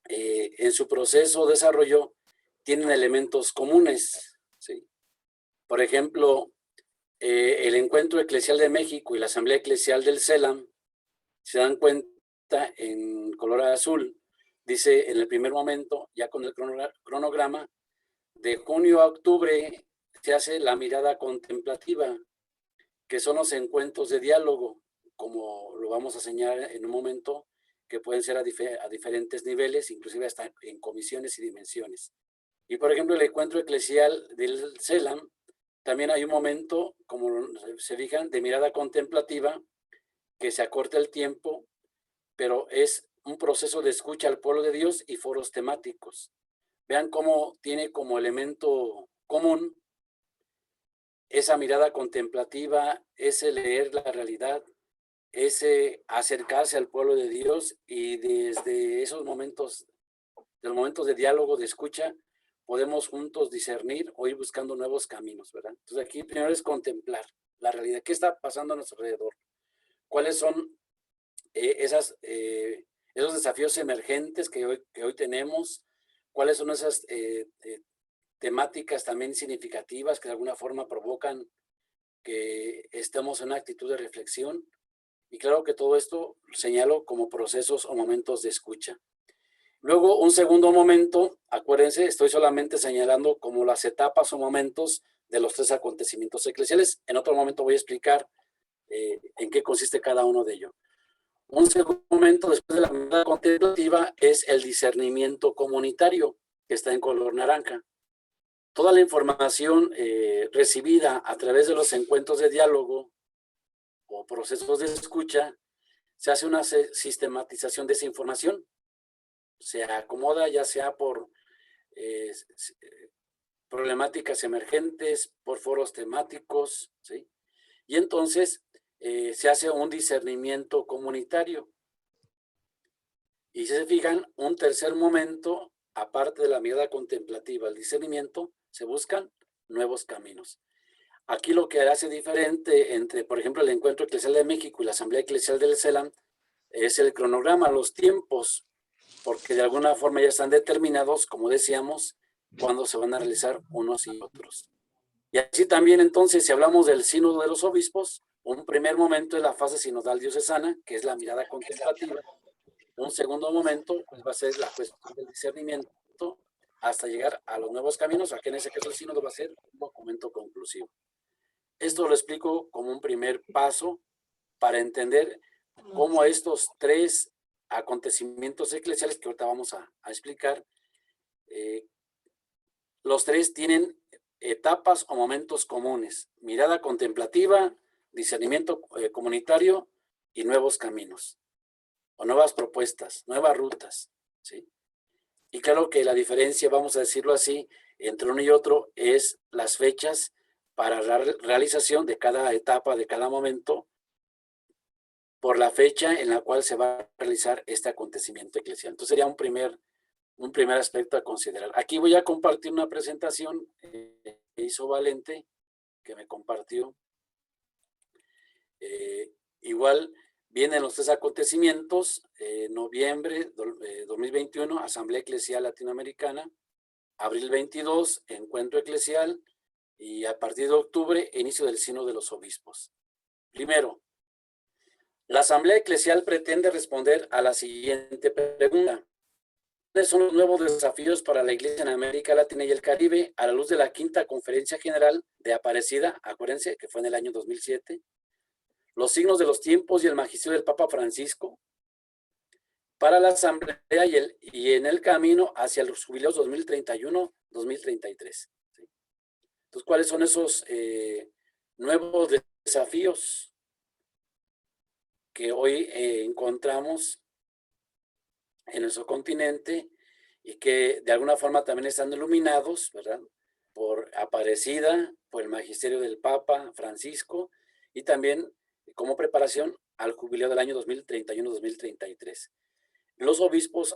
Speaker 1: en su proceso de desarrollo tienen elementos comunes, ¿sí? Por ejemplo, el Encuentro Eclesial de México y la Asamblea Eclesial del CELAM, se dan cuenta en color azul, dice en el primer momento, ya con el cronograma, de junio a octubre se hace la mirada contemplativa, que son los encuentros de diálogo, como lo vamos a señalar en un momento, que pueden ser a diferentes niveles, inclusive hasta en comisiones y dimensiones. Y por ejemplo, el encuentro eclesial del CELAM, también hay un momento, como se fijan, de mirada contemplativa, que se acorta el tiempo, pero es un proceso de escucha al pueblo de Dios y foros temáticos. Vean cómo tiene como elemento común esa mirada contemplativa, ese leer la realidad, ese acercarse al pueblo de Dios, y desde esos momentos, de los momentos de diálogo, de escucha, podemos juntos discernir o ir buscando nuevos caminos, ¿verdad? Entonces aquí primero es contemplar la realidad, qué está pasando a nuestro alrededor, cuáles son esos desafíos emergentes que hoy tenemos, cuáles son esas temáticas también significativas que de alguna forma provocan que estemos en una actitud de reflexión. Y claro que todo esto señalo como procesos o momentos de escucha. Luego, un segundo momento, acuérdense, estoy solamente señalando como las etapas o momentos de los 3 acontecimientos eclesiales. En otro momento voy a explicar en qué consiste cada uno de ellos. Un segundo momento después de la mirada contemplativa es el discernimiento comunitario, que está en color naranja. Toda la información recibida a través de los encuentros de diálogo o procesos de escucha, se hace una sistematización de esa información. Se acomoda ya sea por problemáticas emergentes, por foros temáticos, ¿sí? Y entonces se hace un discernimiento comunitario. Y si se fijan, un tercer momento, aparte de la mirada contemplativa, el discernimiento, se buscan nuevos caminos. Aquí lo que hace diferente entre, por ejemplo, el Encuentro Eclesial de México y la Asamblea Eclesial del CELAM es el cronograma, los tiempos, porque de alguna forma ya están determinados, como decíamos, cuándo se van a realizar unos y otros. Y así también entonces, si hablamos del sínodo de los obispos, un primer momento es la fase sinodal diocesana, que es la mirada contemplativa. Un segundo momento pues, va a ser la cuestión del discernimiento hasta llegar a los nuevos caminos, aquí en ese caso el sínodo va a ser un documento conclusivo. Esto lo explico como un primer paso para entender cómo estos tres acontecimientos eclesiales que ahorita vamos a explicar, los tres tienen etapas o momentos comunes: mirada contemplativa, discernimiento comunitario y nuevos caminos, o nuevas propuestas, nuevas rutas, ¿sí? Y claro que la diferencia, vamos a decirlo así, entre uno y otro es las fechas para la realización de cada etapa, de cada momento, por la fecha en la cual se va a realizar este acontecimiento eclesial. Entonces sería un primer aspecto a considerar. Aquí voy a compartir una presentación que hizo Valente, que me compartió. Igual vienen los tres acontecimientos: noviembre 2021, Asamblea Eclesial Latinoamericana; abril 22, Encuentro Eclesial; y a partir de octubre, inicio del Sínodo de los Obispos. Primero, la Asamblea Eclesial pretende responder a la siguiente pregunta: ¿cuáles son los nuevos desafíos para la Iglesia en América Latina y el Caribe a la luz de la Quinta Conferencia General de Aparecida? Acuérdense que fue en el año 2007. Los signos de los tiempos y el magisterio del Papa Francisco para la Asamblea y en el camino hacia los jubileos 2031-2033. ¿Sí? Entonces, ¿cuáles son esos nuevos desafíos que hoy encontramos en nuestro continente y que de alguna forma también están iluminados, ¿verdad?, por Aparecida, por el magisterio del Papa Francisco, y también como preparación al jubileo del año 2031-2033. Los obispos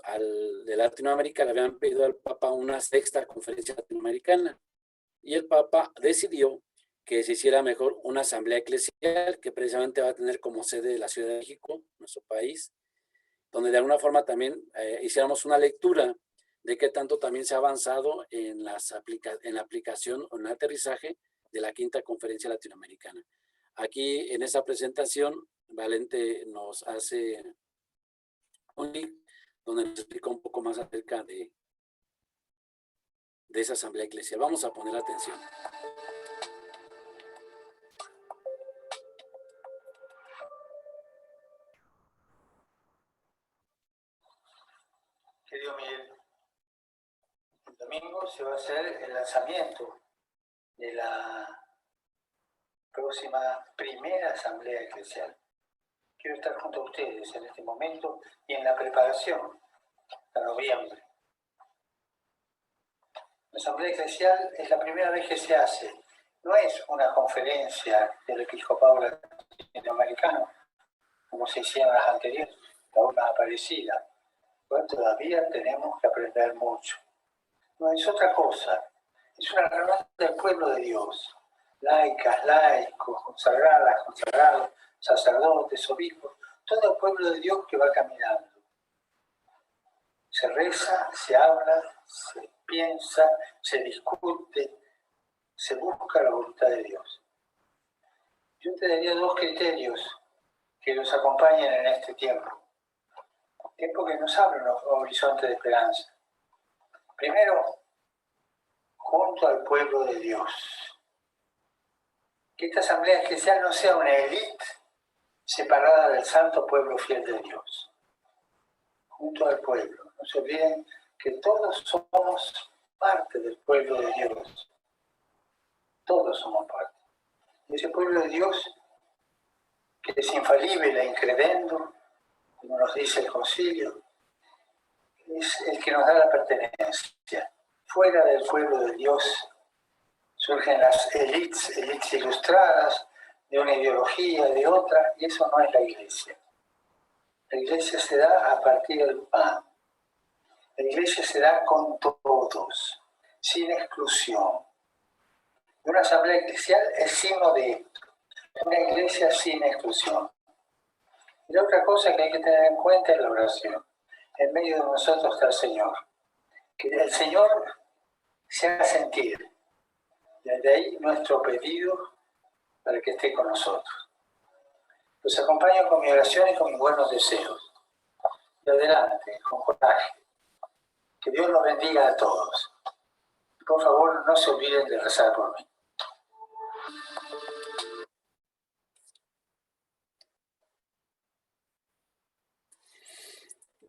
Speaker 1: de Latinoamérica le habían pedido al Papa una sexta conferencia latinoamericana, y el Papa decidió que se hiciera mejor una asamblea eclesial, que precisamente va a tener como sede la Ciudad de México, nuestro país, donde de alguna forma también hiciéramos una lectura de qué tanto también se ha avanzado en la aplicación o en el aterrizaje de la Quinta Conferencia Latinoamericana. Aquí en esa presentación, Valente nos hace un link donde nos explica un poco más acerca de esa asamblea eclesial. Vamos a poner atención.
Speaker 3: Querido Miguel, el domingo se va a hacer el lanzamiento de la próxima primera asamblea eclesial. Quiero estar junto a ustedes en este momento y en la preparación para noviembre. La asamblea eclesial es la primera vez que se hace. No es una conferencia del episcopado latinoamericano, como se hicieron las anteriores, la una Aparecida. Pues todavía tenemos que aprender mucho. No es otra cosa, es una reunión del pueblo de Dios. Laicas, laicos, consagradas, consagrados, sacerdotes, obispos, todo el pueblo de Dios que va caminando. Se reza, se habla, se piensa, se discute, se busca la voluntad de Dios. Yo te daría dos criterios que nos acompañen en este tiempo. Tiempo que nos abre un horizonte de esperanza. Primero, junto al pueblo de Dios. Que esta asamblea eclesial no sea una élite separada del santo pueblo fiel de Dios. Junto al pueblo. No se olviden que todos somos parte del pueblo de Dios. Todos somos parte. Y ese pueblo de Dios, que es infalible e incredendo, como nos dice el concilio, es el que nos da la pertenencia. Fuera del pueblo de Dios surgen las élites ilustradas de una ideología, de otra, y eso no es la iglesia. La iglesia se da a partir del pan. La iglesia se da con todos, sin exclusión. Y una asamblea eclesial es signo de esto, una iglesia sin exclusión. Y la otra cosa que hay que tener en cuenta es la oración. En medio de nosotros está el Señor. Que el Señor se haga sentir. Desde ahí nuestro pedido para que esté con nosotros. Los acompaño con mi oración y con mis buenos deseos. Y adelante, con coraje. Que Dios los bendiga a todos. Y por favor, no se olviden de rezar por mí.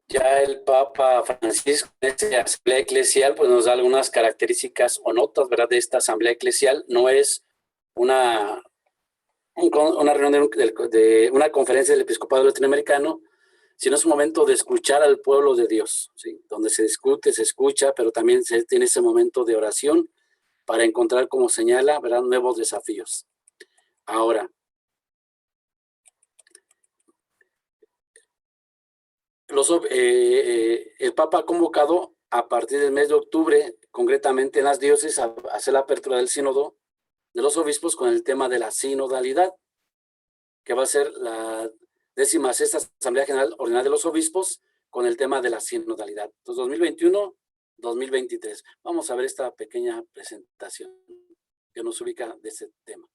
Speaker 1: Ya el Papa Francisco, en esta asamblea eclesial, pues nos da algunas características o notas, ¿verdad?, de esta asamblea eclesial. No es una reunión de una conferencia del episcopado latinoamericano, sino es un momento de escuchar al pueblo de Dios, ¿sí?, donde se discute, se escucha, pero también se tiene ese momento de oración para encontrar, como señala, ¿verdad?, nuevos desafíos. Ahora, el Papa ha convocado a partir del mes de octubre, concretamente en las diócesis, a hacer la apertura del sínodo de los obispos con el tema de la sinodalidad, que va a ser la 16ª Asamblea General Ordinaria de los Obispos con el tema de la sinodalidad. Entonces, 2021-2023. Vamos a ver esta pequeña presentación que nos ubica de ese tema.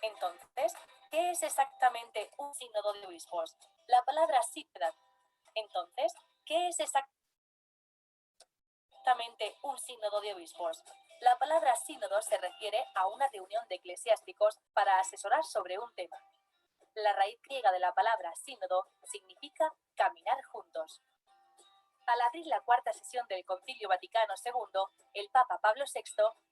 Speaker 4: Entonces, ¿qué es exactamente un sínodo de obispos? La palabra sínodo. Entonces, ¿qué es exactamente un sínodo de obispos? La palabra sínodo se refiere a una reunión de eclesiásticos para asesorar sobre un tema. La raíz griega de la palabra sínodo significa caminar juntos. Al abrir la cuarta sesión del Concilio Vaticano II, el Papa Pablo VI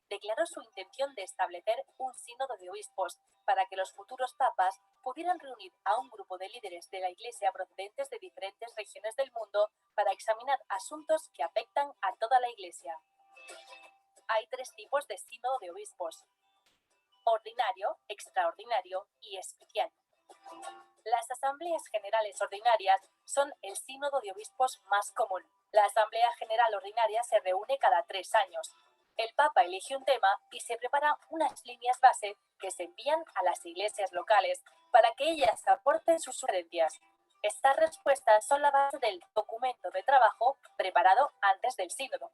Speaker 4: declaró su intención de establecer un sínodo de obispos para que los futuros papas pudieran reunir a un grupo de líderes de la Iglesia procedentes de diferentes regiones del mundo para examinar asuntos que afectan a toda la Iglesia. Hay 3 tipos de sínodo de obispos: ordinario, extraordinario y especial. Las asambleas generales ordinarias son el sínodo de obispos más común. La asamblea general ordinaria se reúne cada 3 años. El Papa elige un tema y se preparan unas líneas base que se envían a las iglesias locales para que ellas aporten sus sugerencias. Estas respuestas son la base del documento de trabajo preparado antes del sínodo.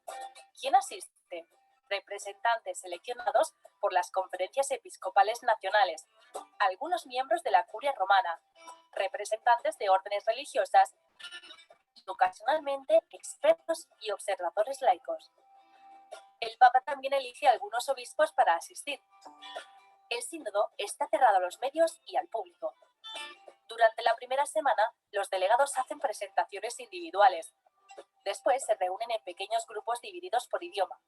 Speaker 4: ¿Quién asiste? Representantes seleccionados por las conferencias episcopales nacionales, algunos miembros de la Curia Romana, representantes de órdenes religiosas y ocasionalmente expertos y observadores laicos. El Papa también elige a algunos obispos para asistir. El sínodo está cerrado a los medios y al público. Durante la primera semana, los delegados hacen presentaciones individuales. Después se reúnen en pequeños grupos divididos por idioma.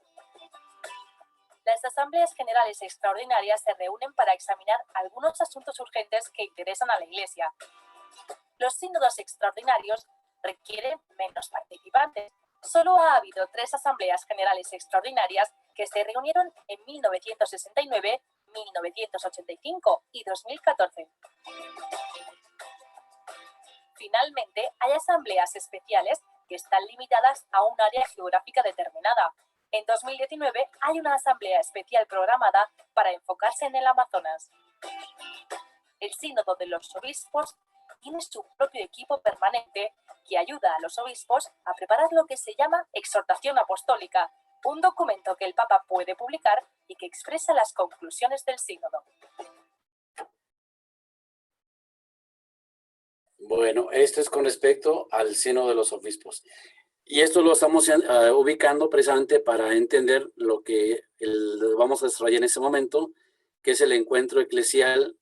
Speaker 4: Las asambleas generales extraordinarias se reúnen para examinar algunos asuntos urgentes que interesan a la Iglesia. Los sínodos extraordinarios requieren menos participantes. Solo ha habido 3 asambleas generales extraordinarias que se reunieron en 1969, 1985 y 2014. Finalmente, hay asambleas especiales que están limitadas a un área geográfica determinada. En 2019 hay una asamblea especial programada para enfocarse en el Amazonas. El Sínodo de los Obispos tiene su propio equipo permanente que ayuda a los obispos a preparar lo que se llama exhortación apostólica, un documento que el Papa puede publicar y que expresa las conclusiones del sínodo.
Speaker 1: Bueno, esto es con respecto al sínodo de los obispos. Y esto lo estamos ubicando precisamente para entender lo que vamos a desarrollar en ese momento, que es el encuentro eclesial,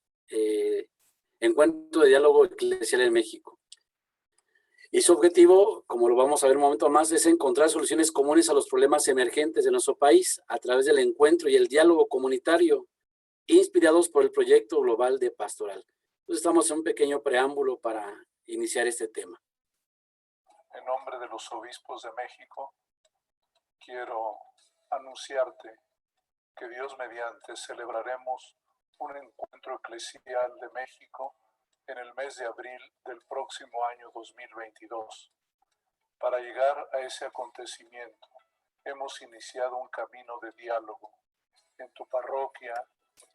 Speaker 1: encuentro de diálogo eclesial en México. Y su objetivo, como lo vamos a ver un momento más, es encontrar soluciones comunes a los problemas emergentes de nuestro país a través del encuentro y el diálogo comunitario, inspirados por el proyecto global de pastoral. Entonces estamos en un pequeño preámbulo para iniciar este tema.
Speaker 5: En nombre de los obispos de México, quiero anunciarte que Dios mediante celebraremos un encuentro eclesial de México en el mes de abril del próximo año 2022. Para llegar a ese acontecimiento, hemos iniciado un camino de diálogo en tu parroquia,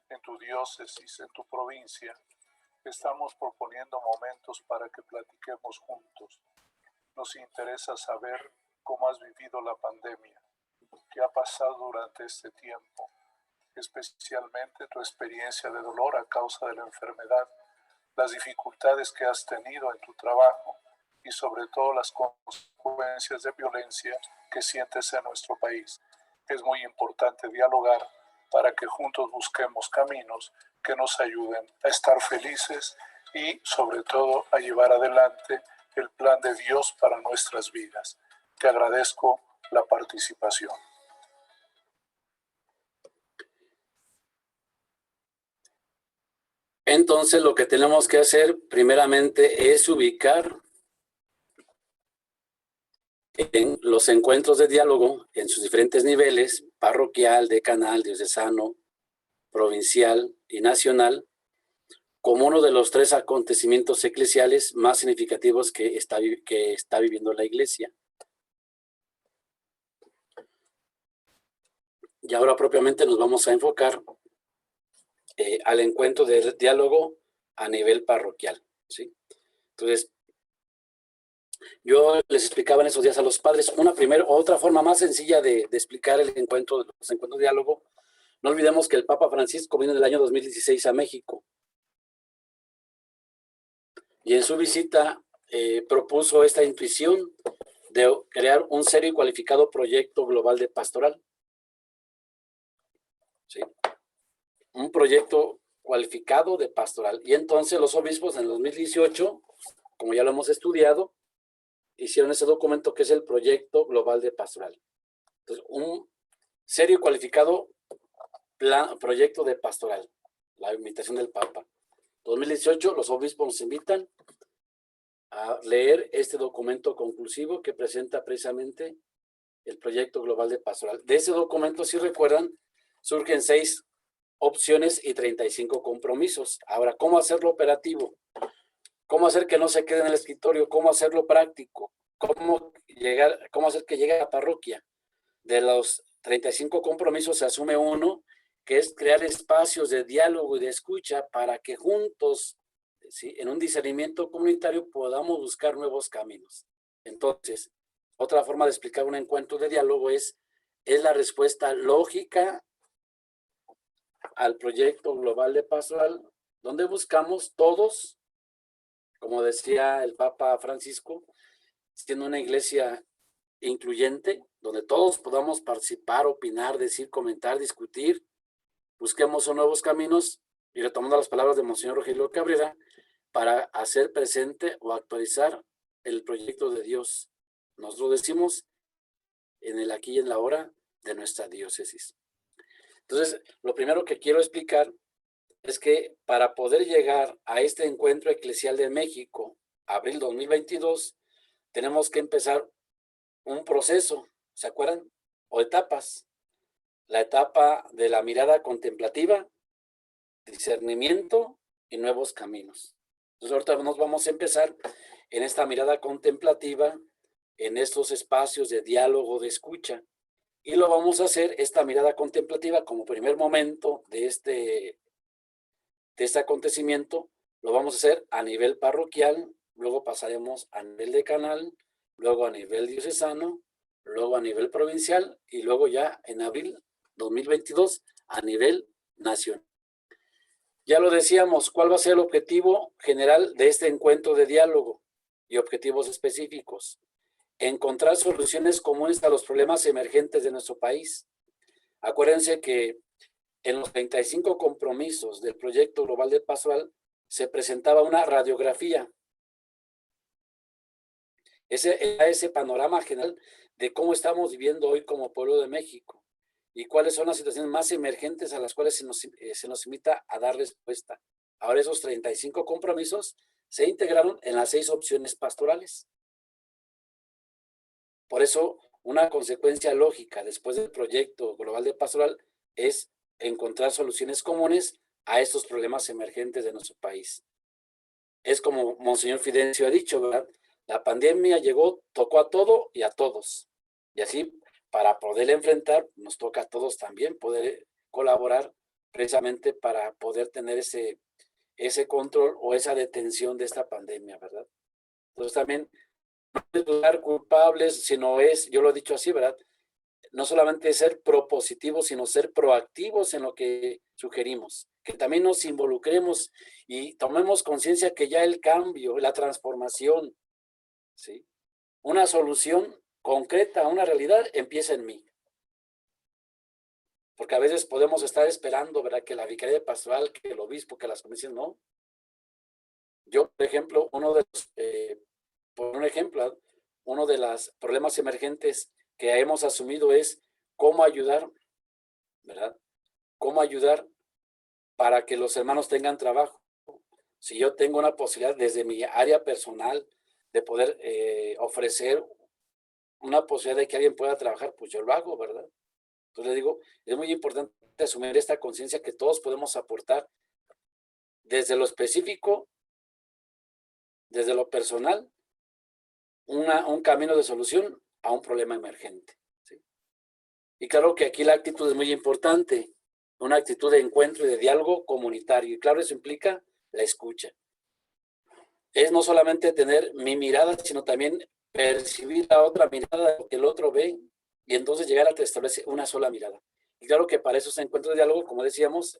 Speaker 5: en tu diócesis, en tu provincia. Estamos proponiendo momentos para que platiquemos juntos. Nos interesa saber cómo has vivido la pandemia, que ha pasado durante este tiempo, especialmente tu experiencia de dolor a causa de la enfermedad, las dificultades que has tenido en tu trabajo y sobre todo las consecuencias de violencia que sientes en nuestro país. Es muy importante dialogar para que juntos busquemos caminos que nos ayuden a estar felices y sobre todo a llevar adelante el plan de Dios para nuestras vidas. Te agradezco la participación.
Speaker 1: Entonces, lo que tenemos que hacer primeramente es ubicar en los encuentros de diálogo en sus diferentes niveles, parroquial, decanal, diocesano, provincial y nacional, como uno de los 3 acontecimientos eclesiales más significativos que está viviendo la Iglesia. Y ahora propiamente nos vamos a enfocar al encuentro de diálogo a nivel parroquial, ¿sí? Entonces, yo les explicaba en esos días a los padres otra forma más sencilla de explicar los encuentros de diálogo. No olvidemos que el Papa Francisco vino en el año 2016 a México y en su visita propuso esta intuición de crear un serio y cualificado proyecto global de pastoral. ¿Sí? Un proyecto cualificado de pastoral. Y entonces los obispos en el 2018, como ya lo hemos estudiado, hicieron ese documento que es el Proyecto Global de Pastoral. Entonces, un serio y cualificado proyecto de pastoral, la invitación del Papa. 2018, los obispos nos invitan a leer este documento conclusivo que presenta precisamente el Proyecto Global de Pastoral. De ese documento, si recuerdan, surgen 6 opciones y 35 compromisos. Ahora, ¿cómo hacerlo operativo? ¿Cómo hacer que no se quede en el escritorio? ¿Cómo hacerlo práctico? ¿Cómo hacer que llegue a la parroquia? De los 35 compromisos se asume uno, que es crear espacios de diálogo y de escucha para que juntos, ¿sí?, en un discernimiento comunitario podamos buscar nuevos caminos. Entonces, otra forma de explicar un encuentro de diálogo es la respuesta lógica al proyecto global de pastoral, donde buscamos todos, como decía el Papa Francisco, siendo una iglesia incluyente, donde todos podamos participar, opinar, decir, comentar, discutir, busquemos nuevos caminos, y retomando las palabras de Monseñor Rogelio Cabrera, para hacer presente o actualizar el proyecto de Dios. Nosotros decimos en el aquí y en la ahora de nuestra diócesis. Entonces, lo primero que quiero explicar es que para poder llegar a este encuentro eclesial de México, abril 2022, tenemos que empezar un proceso, ¿se acuerdan? O etapas. La etapa de la mirada contemplativa, discernimiento y nuevos caminos. Entonces ahorita nos vamos a empezar en esta mirada contemplativa, en estos espacios de diálogo, de escucha. Y lo vamos a hacer, esta mirada contemplativa, como primer momento de este acontecimiento, lo vamos a hacer a nivel parroquial, luego pasaremos a nivel decanal, luego a nivel diocesano, luego a nivel provincial y luego ya en abril 2022 a nivel nacional. Ya lo decíamos, ¿cuál va a ser el objetivo general de este encuentro de diálogo y objetivos específicos? Encontrar soluciones comunes a los problemas emergentes de nuestro país. Acuérdense que en los 35 compromisos del Proyecto Global de Pastoral se presentaba una radiografía. Ese panorama general de cómo estamos viviendo hoy como pueblo de México y cuáles son las situaciones más emergentes a las cuales se nos invita a dar respuesta. Ahora esos 35 compromisos se integraron en las 6 opciones pastorales. Por eso, una consecuencia lógica después del Proyecto Global de Pastoral es encontrar soluciones comunes a estos problemas emergentes de nuestro país. Es como Monseñor Fidencio ha dicho, ¿verdad? La pandemia llegó, tocó a todo y a todos. Y así, para poder enfrentar, nos toca a todos también poder colaborar precisamente para poder tener ese control o esa detención de esta pandemia, ¿verdad? Entonces también no es buscar culpables, sino es, yo lo he dicho así, ¿verdad? no solamente ser propositivos, sino ser proactivos en lo que sugerimos, que también nos involucremos y tomemos conciencia que ya el cambio, la transformación, ¿sí? Una solución concreta a una realidad empieza en mí. Porque a veces podemos estar esperando, ¿verdad?, que la vicaría pastoral, que el obispo, que las comisiones, no. Yo, por ejemplo, uno de los problemas emergentes que hemos asumido es cómo ayudar, ¿verdad? Cómo ayudar para que los hermanos tengan trabajo. Si yo tengo una posibilidad desde mi área personal de poder ofrecer una posibilidad de que alguien pueda trabajar, pues yo lo hago, ¿verdad? Entonces le digo, es muy importante asumir esta conciencia que todos podemos aportar desde lo específico, desde lo personal, un camino de solución a un problema emergente, ¿sí? Y claro que aquí la actitud es muy importante, una actitud de encuentro y de diálogo comunitario. Y claro, eso implica la escucha. Es no solamente tener mi mirada, sino también percibir la otra mirada que el otro ve y entonces llegar a establecer una sola mirada. Y claro que para esos encuentros de diálogo, como decíamos,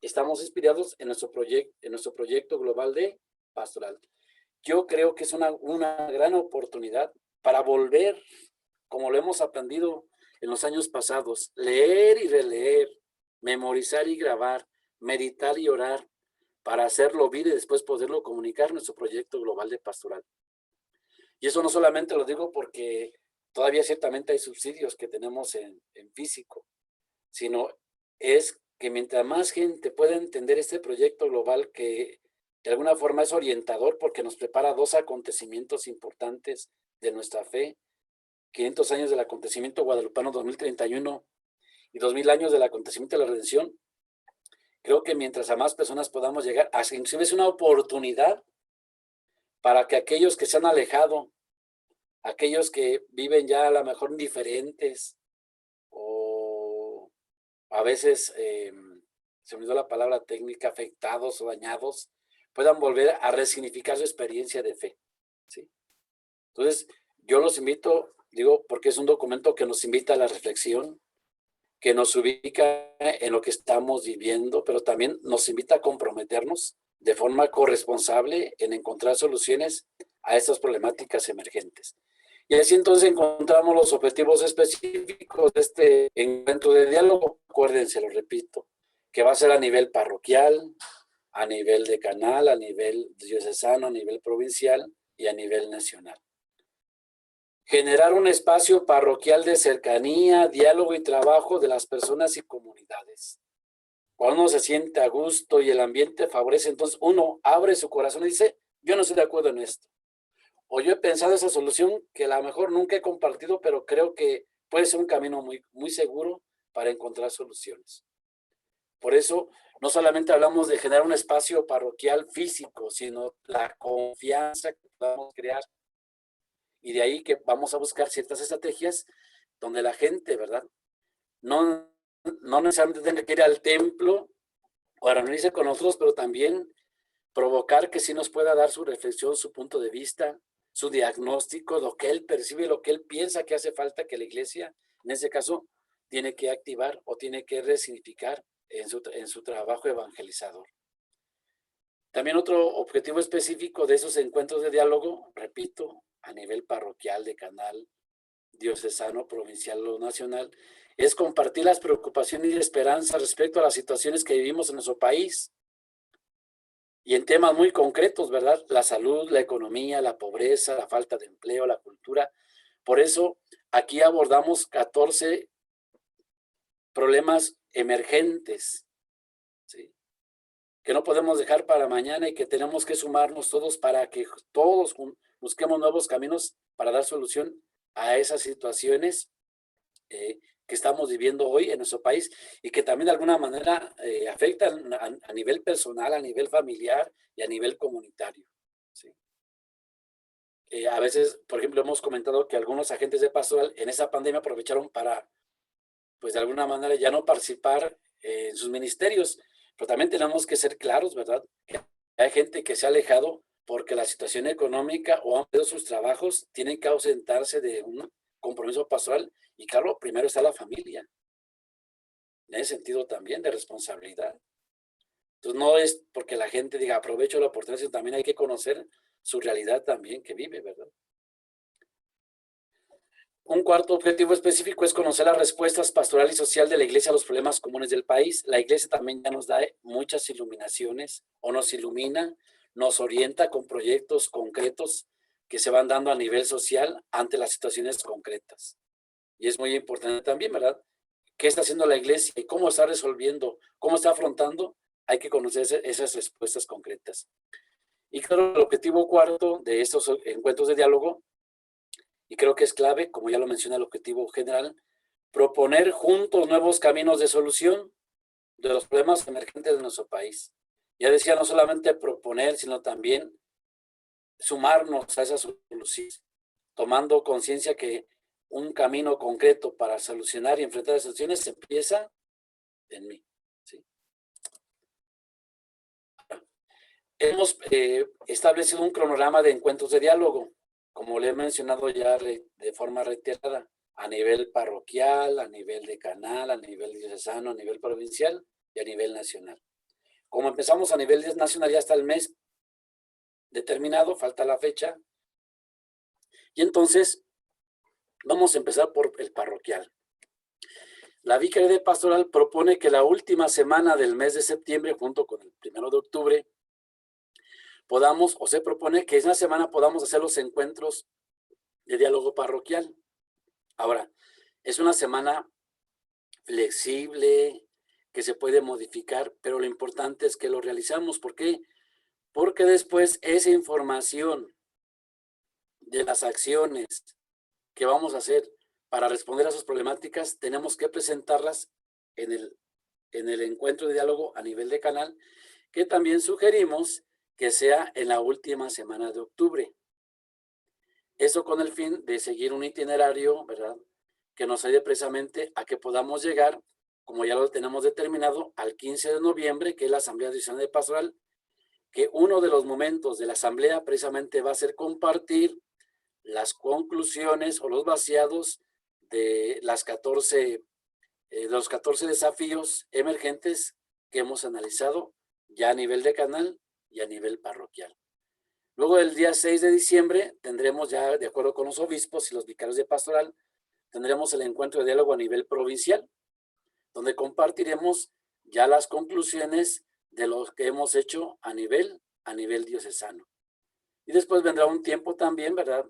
Speaker 1: estamos inspirados en nuestro proyecto global de pastoral. Yo creo que es una gran oportunidad para volver, como lo hemos aprendido en los años pasados, leer y releer, memorizar y grabar, meditar y orar, para hacerlo vida y después poderlo comunicar en nuestro proyecto global de pastoral. Y eso no solamente lo digo porque todavía ciertamente hay subsidios que tenemos en físico, sino es que mientras más gente pueda entender este proyecto global, que de alguna forma es orientador porque nos prepara dos acontecimientos importantes de nuestra fe, 500 años del acontecimiento guadalupano 2031 y 2000 años del acontecimiento de la redención. Creo que mientras a más personas podamos llegar, inclusive es una oportunidad para que aquellos que se han alejado, aquellos que viven ya a lo mejor indiferentes o a veces, se me olvidó la palabra técnica, afectados o dañados, puedan volver a resignificar su experiencia de fe, ¿sí? Entonces, yo los invito, digo, porque es un documento que nos invita a la reflexión, que nos ubica en lo que estamos viviendo, pero también nos invita a comprometernos de forma corresponsable en encontrar soluciones a estas problemáticas emergentes. Y así entonces encontramos los objetivos específicos de este encuentro de diálogo. Acuérdense, lo repito, que va a ser a nivel parroquial, a nivel decanal, a nivel diocesano, a nivel provincial y a nivel nacional. Generar un espacio parroquial de cercanía, diálogo y trabajo de las personas y comunidades. Cuando uno se siente a gusto y el ambiente favorece, entonces uno abre su corazón y dice, yo no estoy de acuerdo en esto. O yo he pensado esa solución que a lo mejor nunca he compartido, pero creo que puede ser un camino muy, muy seguro para encontrar soluciones. Por eso, no solamente hablamos de generar un espacio parroquial físico, sino la confianza que podamos crear. Y de ahí que vamos a buscar ciertas estrategias donde la gente, ¿verdad?, no necesariamente tenga que ir al templo o a reunirse con nosotros, pero también provocar que sí nos pueda dar su reflexión, su punto de vista, su diagnóstico, lo que él percibe, lo que él piensa que hace falta que la iglesia, en ese caso, tiene que activar o tiene que resignificar en su trabajo evangelizador. También otro objetivo específico de esos encuentros de diálogo, repito, a nivel parroquial, decanal, diocesano, provincial o nacional, es compartir las preocupaciones y esperanzas respecto a las situaciones que vivimos en nuestro país. Y en temas muy concretos, ¿verdad? La salud, la economía, la pobreza, la falta de empleo, la cultura. Por eso, aquí abordamos 14 problemas emergentes, ¿sí?, que no podemos dejar para mañana y que tenemos que sumarnos todos para que todos busquemos nuevos caminos para dar solución a esas situaciones que estamos viviendo hoy en nuestro país y que también de alguna manera afectan a nivel personal, a nivel familiar y a nivel comunitario, ¿sí? A veces, por ejemplo, hemos comentado que algunos agentes de pastoral en esa pandemia aprovecharon para, pues de alguna manera, ya no participar en sus ministerios, pero también tenemos que ser claros, ¿verdad? Que hay gente que se ha alejado porque la situación económica o han perdido sus trabajos, tienen que ausentarse de compromiso pastoral y claro, primero está la familia. En ese sentido también de responsabilidad. Entonces no es porque la gente diga aprovecho la oportunidad, sino también hay que conocer su realidad también que vive, ¿verdad? Un cuarto objetivo específico es conocer las respuestas pastoral y social de la iglesia a los problemas comunes del país. La iglesia también ya nos da muchas iluminaciones o nos ilumina, nos orienta con proyectos concretos que se van dando a nivel social ante las situaciones concretas. Y es muy importante también, ¿verdad? ¿Qué está haciendo la iglesia y cómo está resolviendo, cómo está afrontando? Hay que conocer esas respuestas concretas. Y claro, el objetivo cuarto de estos encuentros de diálogo, y creo que es clave, como ya lo menciona el objetivo general, proponer juntos nuevos caminos de solución de los problemas emergentes de nuestro país. Ya decía, no solamente proponer, sino también sumarnos a esas soluciones, tomando conciencia que un camino concreto para solucionar y enfrentar las situaciones empieza en mí. ¿Sí? Hemos establecido un cronograma de encuentros de diálogo, como le he mencionado ya de forma reiterada, a nivel parroquial, a nivel de canal, a nivel diocesano, a nivel provincial y a nivel nacional. Como empezamos a nivel nacional ya hasta el mes determinado, falta la fecha, y entonces vamos a empezar por el parroquial. La Vicaría de Pastoral propone que la última semana del mes de septiembre, junto con el 1 de octubre, podamos, o se propone que esa semana podamos hacer los encuentros de diálogo parroquial. Ahora, es una semana flexible, que se puede modificar, pero lo importante es que lo realizamos. ¿Por qué? Porque después esa información de las acciones que vamos a hacer para responder a esas problemáticas, tenemos que presentarlas en el encuentro de diálogo a nivel de canal, que también sugerimos que sea en la última semana de octubre. Eso con el fin de seguir un itinerario, ¿verdad?, que nos ayude precisamente a que podamos llegar, como ya lo tenemos determinado, al 15 de noviembre, que es la Asamblea Diocesana de Pastoral, que uno de los momentos de la Asamblea precisamente va a ser compartir las conclusiones o los vaciados de los 14 desafíos emergentes que hemos analizado ya a nivel de canal y a nivel parroquial. Luego el día 6 de diciembre tendremos ya, de acuerdo con los obispos y los vicarios de pastoral, tendremos el encuentro de diálogo a nivel provincial, donde compartiremos ya las conclusiones de lo que hemos hecho a nivel diocesano. Y después vendrá un tiempo también, ¿verdad?,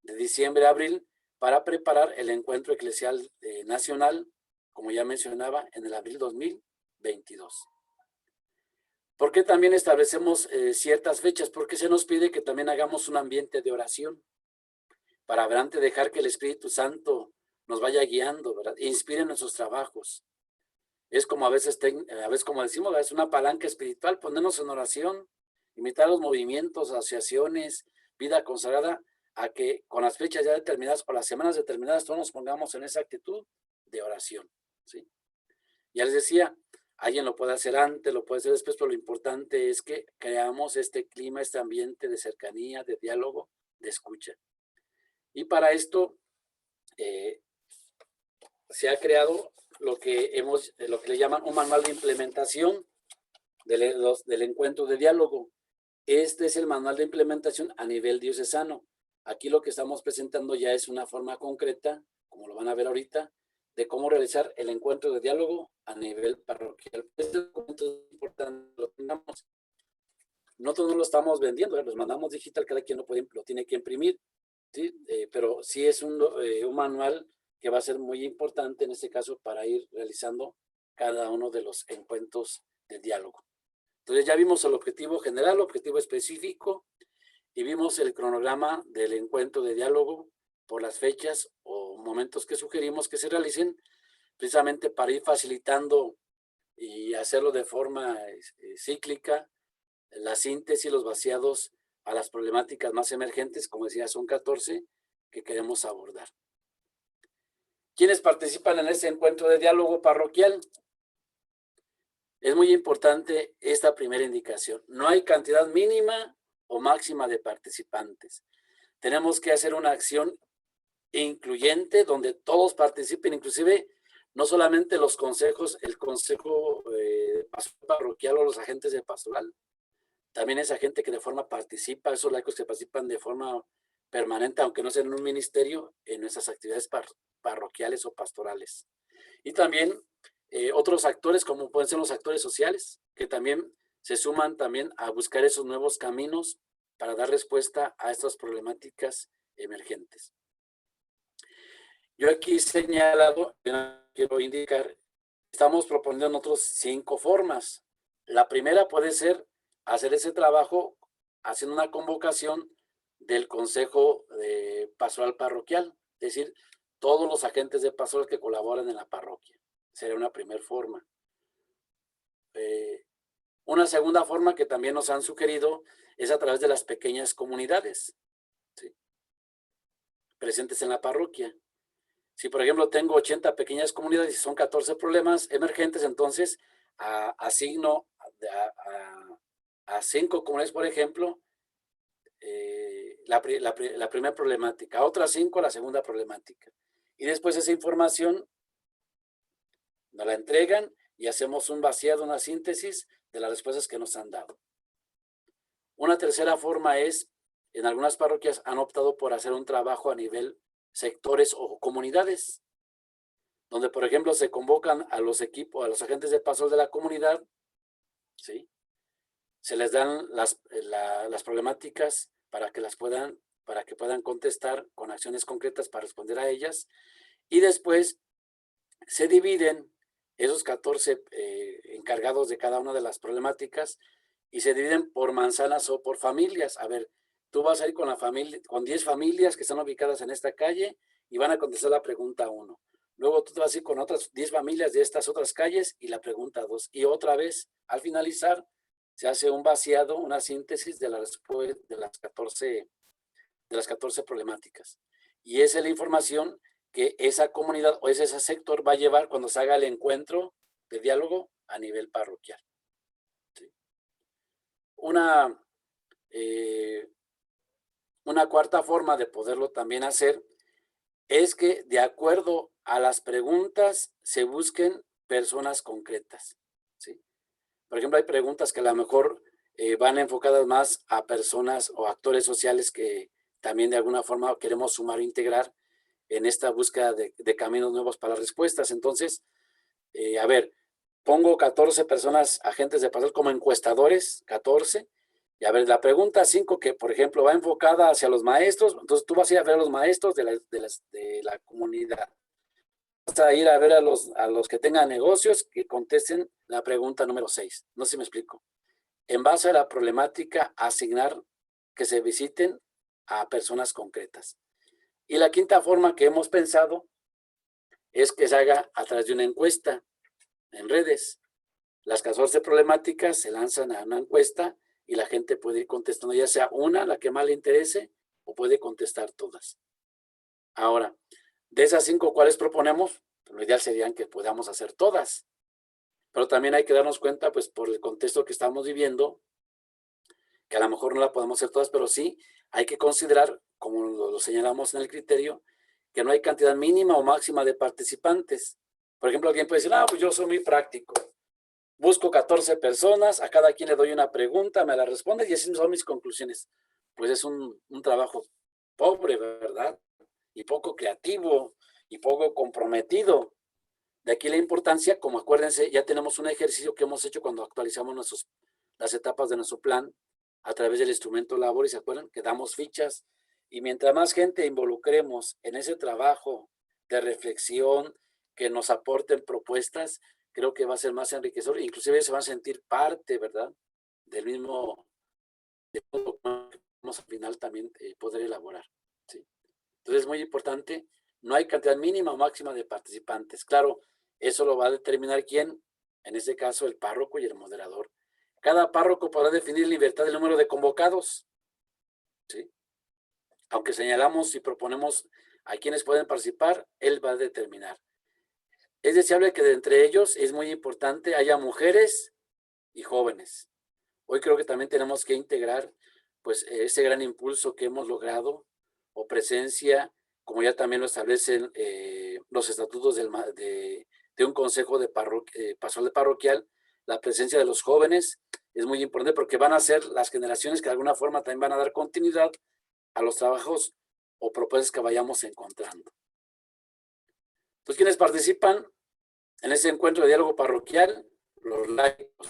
Speaker 1: de diciembre a abril, para preparar el encuentro eclesial nacional, como ya mencionaba, en el abril 2022. ¿Por qué también establecemos ciertas fechas? Porque se nos pide que también hagamos un ambiente de oración, para adelante dejar que el Espíritu Santo nos vaya guiando, ¿verdad?, e inspire nuestros trabajos. Es como a veces como decimos, es una palanca espiritual, ponernos en oración, imitar los movimientos, asociaciones, vida consagrada, a que con las fechas ya determinadas o las semanas determinadas todos nos pongamos en esa actitud de oración, ¿sí? Ya les decía, alguien lo puede hacer antes, lo puede hacer después, pero lo importante es que creamos este clima, este ambiente de cercanía, de diálogo, de escucha. Y para esto se ha creado lo que le llaman un manual de implementación del encuentro de diálogo. Este es el manual de implementación a nivel diocesano. Aquí lo que estamos presentando ya es una forma concreta, como lo van a ver ahorita, de cómo realizar el encuentro de diálogo a nivel parroquial. Este documento es importante, lo tengamos. Nosotros no lo estamos vendiendo, los mandamos digital, cada quien lo tiene que imprimir, ¿sí? Pero sí es un manual que va a ser muy importante en este caso para ir realizando cada uno de los encuentros de diálogo. Entonces ya vimos el objetivo general, el objetivo específico, y vimos el cronograma del encuentro de diálogo por las fechas o momentos que sugerimos que se realicen, precisamente para ir facilitando y hacerlo de forma cíclica, la síntesis, los vaciados a las problemáticas más emergentes, como decía, son 14 que queremos abordar. ¿Quiénes participan en este encuentro de diálogo parroquial? Es muy importante esta primera indicación. No hay cantidad mínima o máxima de participantes. Tenemos que hacer una acción incluyente, donde todos participen, inclusive no solamente los consejos, el consejo parroquial o los agentes de pastoral, también esa gente que de forma participa, esos laicos que participan de forma permanente, aunque no sea en un ministerio, en nuestras actividades parroquiales o pastorales. Y también otros actores, como pueden ser los actores sociales, que también se suman también a buscar esos nuevos caminos para dar respuesta a estas problemáticas emergentes. Yo aquí he señalado, quiero indicar, estamos proponiendo nosotros 5 formas. La primera puede ser hacer ese trabajo haciendo una convocación del Consejo Pastoral Parroquial, es decir, todos los agentes de pastoral que colaboran en la parroquia. Sería una primera forma. Una segunda forma que también nos han sugerido es a través de las pequeñas comunidades, ¿sí?, presentes en la parroquia. Si, por ejemplo, tengo 80 pequeñas comunidades y son 14 problemas emergentes, entonces asigno a 5 comunidades, por ejemplo, la primera problemática, a otras 5 la segunda problemática. Y después esa información nos la entregan y hacemos un vaciado, una síntesis de las respuestas que nos han dado. Una tercera forma es, en algunas parroquias han optado por hacer un trabajo a nivel sectores o comunidades, donde, por ejemplo, se convocan a los equipos, a los agentes de pastoral de la comunidad, ¿sí? Se les dan las problemáticas para que puedan contestar con acciones concretas para responder a ellas, y después se dividen esos 14 encargados de cada una de las problemáticas y se dividen por manzanas o por familias. A ver, tú vas a ir con 10 familias que están ubicadas en esta calle y van a contestar la pregunta 1. Luego tú te vas a ir con otras 10 familias de estas otras calles y la pregunta 2. Y otra vez, al finalizar, se hace un vaciado, una síntesis de las 14 problemáticas. Y esa es la información que esa comunidad o ese sector va a llevar cuando se haga el encuentro de diálogo a nivel parroquial. ¿Sí? Una cuarta forma de poderlo también hacer es que, de acuerdo a las preguntas, se busquen personas concretas, ¿sí? Por ejemplo, hay preguntas que a lo mejor van enfocadas más a personas o actores sociales que también de alguna forma queremos sumar o integrar en esta búsqueda de caminos nuevos para las respuestas. Entonces, a ver, pongo 14 personas, agentes de pastoral como encuestadores, 14, y a ver, la pregunta 5, que por ejemplo va enfocada hacia los maestros, entonces tú vas a ir a ver a los maestros de la comunidad. Vas a ir a ver a los que tengan negocios que contesten la pregunta número 6. No sé si me explico. En base a la problemática, asignar que se visiten a personas concretas. Y la quinta forma que hemos pensado es que se haga a través de una encuesta en redes. Las 14 problemáticas se lanzan a una encuesta y la gente puede ir contestando, ya sea una, la que más le interese, o puede contestar todas. Ahora, de esas 5, ¿cuáles proponemos? Pues lo ideal serían que podamos hacer todas. Pero también hay que darnos cuenta, pues por el contexto que estamos viviendo, que a lo mejor no la podemos hacer todas, pero sí hay que considerar, como lo señalamos en el criterio, que no hay cantidad mínima o máxima de participantes. Por ejemplo, alguien puede decir, pues yo soy muy práctico. Busco 14 personas, a cada quien le doy una pregunta, me la responde y así son mis conclusiones. Pues es un trabajo pobre, ¿verdad? Y poco creativo y poco comprometido. De aquí la importancia, como acuérdense, ya tenemos un ejercicio que hemos hecho cuando actualizamos las etapas de nuestro plan a través del instrumento Labor, y se acuerdan que damos fichas, y mientras más gente involucremos en ese trabajo de reflexión, que nos aporten propuestas, creo que va a ser más enriquecedor, inclusive se van a sentir parte, ¿verdad?, del mismo que vamos al final también poder elaborar, ¿sí? Entonces es muy importante, no hay cantidad mínima o máxima de participantes. Claro, eso lo va a determinar quién, en este caso el párroco y el moderador. Cada párroco podrá definir libertad del número de convocados, ¿sí? Aunque señalamos y proponemos a quienes pueden participar, él va a determinar. Es deseable que de entre ellos es muy importante haya mujeres y jóvenes. Hoy creo que también tenemos que integrar pues ese gran impulso que hemos logrado o presencia como ya también lo establecen los estatutos de un consejo de pastoral parroquial, la presencia de los jóvenes es muy importante porque van a ser las generaciones que de alguna forma también van a dar continuidad a los trabajos o propuestas que vayamos encontrando. Entonces, ¿quiénes participan en ese encuentro de diálogo parroquial? Los laicos,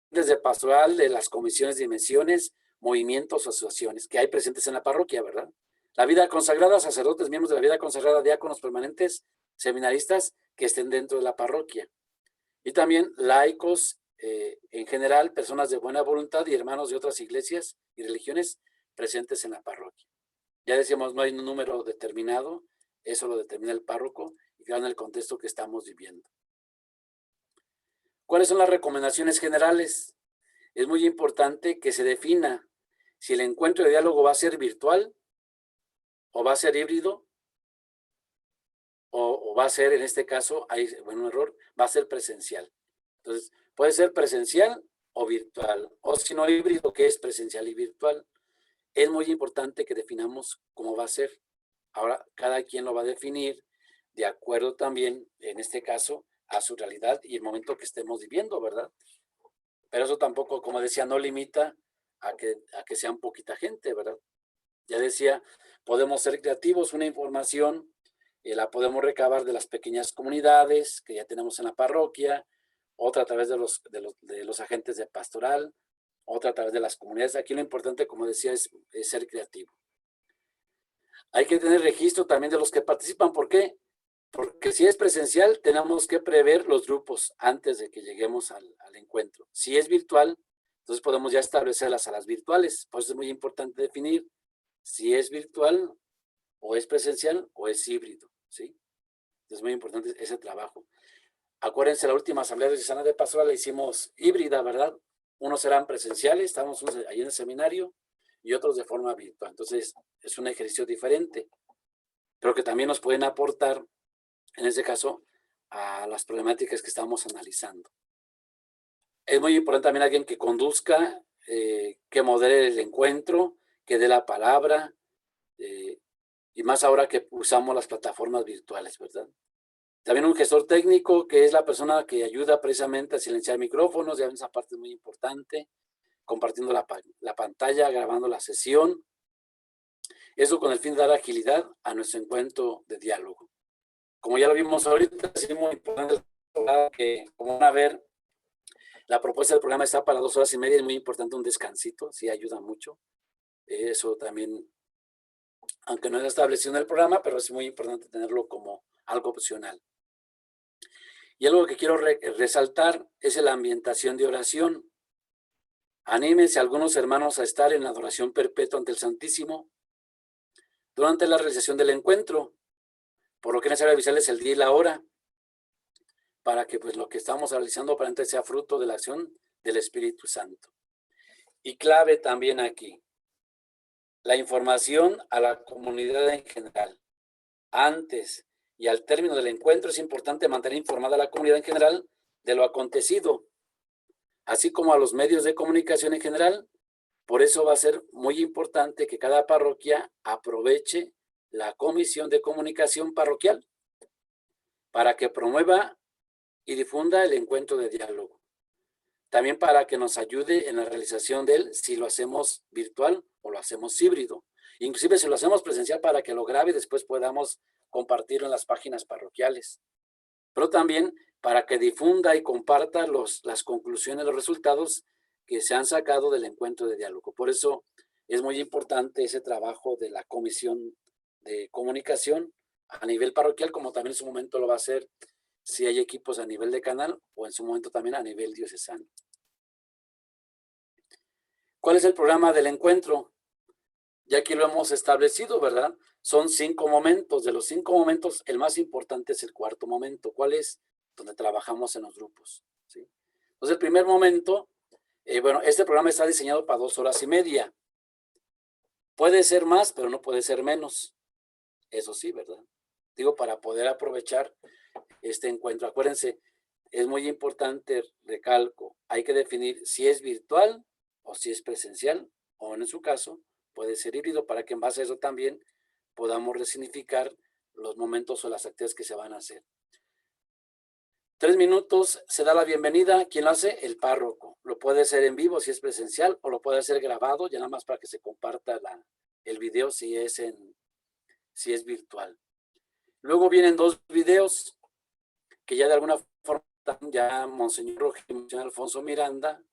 Speaker 1: desde pastoral de las comisiones de dimensiones, movimientos, asociaciones que hay presentes en la parroquia, ¿verdad? La vida consagrada, sacerdotes, miembros de la vida consagrada, diáconos permanentes, seminaristas que estén dentro de la parroquia. Y también laicos en general, personas de buena voluntad y hermanos de otras iglesias y religiones presentes en la parroquia. Ya decíamos, no hay un número determinado, eso lo determina el párroco y claro, en el contexto que estamos viviendo. ¿Cuáles son las recomendaciones generales? Es muy importante que se defina si el encuentro de diálogo va a ser virtual o va a ser híbrido o va a ser, en este caso, hay un error, va a ser presencial. Entonces, puede ser presencial o virtual, o si no híbrido, que es presencial y virtual. Es muy importante que definamos cómo va a ser. Ahora, cada quien lo va a definir de acuerdo también, en este caso, a su realidad y el momento que estemos viviendo, ¿verdad? Pero eso tampoco, como decía, no limita a que sean poquita gente, ¿verdad? Ya decía, podemos ser creativos, una información la podemos recabar de las pequeñas comunidades que ya tenemos en la parroquia, otra a través de los agentes de pastoral, otra a través de las comunidades. Aquí lo importante, como decía, es ser creativo. Hay que tener registro también de los que participan. ¿Por qué? Porque si es presencial, tenemos que prever los grupos antes de que lleguemos al encuentro. Si es virtual, entonces podemos ya establecer las salas virtuales. Por eso es muy importante definir si es virtual o es presencial o es híbrido, ¿sí? Es muy importante ese trabajo. Acuérdense, la última asamblea diocesana de pastoral la hicimos híbrida, ¿verdad? Unos serán presenciales, estábamos ahí en el seminario, y otros de forma virtual. Entonces, es un ejercicio diferente, pero que también nos pueden aportar, en este caso, a las problemáticas que estamos analizando. Es muy importante también alguien que conduzca, que modere el encuentro, que dé la palabra, y más ahora que usamos las plataformas virtuales, ¿verdad? También un gestor técnico, que es la persona que ayuda precisamente a silenciar micrófonos, ya ven, esa parte es muy importante, compartiendo la pantalla, grabando la sesión. Eso con el fin de dar agilidad a nuestro encuentro de diálogo. Como ya lo vimos ahorita, es muy importante que, como van a ver, la propuesta del programa está para 2 horas y media, es muy importante un descansito, sí ayuda mucho. Eso también, aunque no es establecido en el programa, pero es muy importante tenerlo como algo opcional. Y algo que quiero resaltar es la ambientación de oración. Anímense algunos hermanos a estar en la adoración perpetua ante el Santísimo durante la realización del encuentro, por lo que es necesario avisarles el día y la hora, para que pues lo que estamos realizando aparentemente sea fruto de la acción del Espíritu Santo. Y clave también aquí, la información a la comunidad en general. Antes y al término del encuentro es importante mantener informada a la comunidad en general de lo acontecido, así como a los medios de comunicación en general. Por eso va a ser muy importante que cada parroquia aproveche la comisión de comunicación parroquial para que promueva y difunda el encuentro de diálogo. También para que nos ayude en la realización de él, si lo hacemos virtual o lo hacemos híbrido. Inclusive si lo hacemos presencial, para que lo grabe y después podamos compartirlo en las páginas parroquiales. Pero también para que difunda y comparta las conclusiones, los resultados que se han sacado del encuentro de diálogo. Por eso es muy importante ese trabajo de la comisión de comunicación a nivel parroquial, como también en su momento lo va a hacer si hay equipos a nivel de canal o en su momento también a nivel diocesano. ¿Cuál es el programa del encuentro? Ya aquí lo hemos establecido, ¿verdad? Son 5 momentos. De los 5 momentos, el más importante es el cuarto momento. ¿Cuál es? Donde trabajamos en los grupos, ¿sí? Entonces, el primer momento, bueno, este programa está diseñado para 2 horas y media. Puede ser más, pero no puede ser menos. Eso sí, ¿verdad? Digo, para poder aprovechar este encuentro. Acuérdense, es muy importante, recalco, hay que definir si es virtual o si es presencial, o en su caso, puede ser híbrido, para que en base a eso también podamos resignificar los momentos o las actividades que se van a hacer. 3 minutos, se da la bienvenida. ¿Quién lo hace? El párroco. Lo puede hacer en vivo si es presencial o lo puede hacer grabado, ya nada más para que se comparta el video si es virtual. Luego vienen 2 videos que ya de alguna forma ya Monseñor Rogelio y Monseñor Alfonso Miranda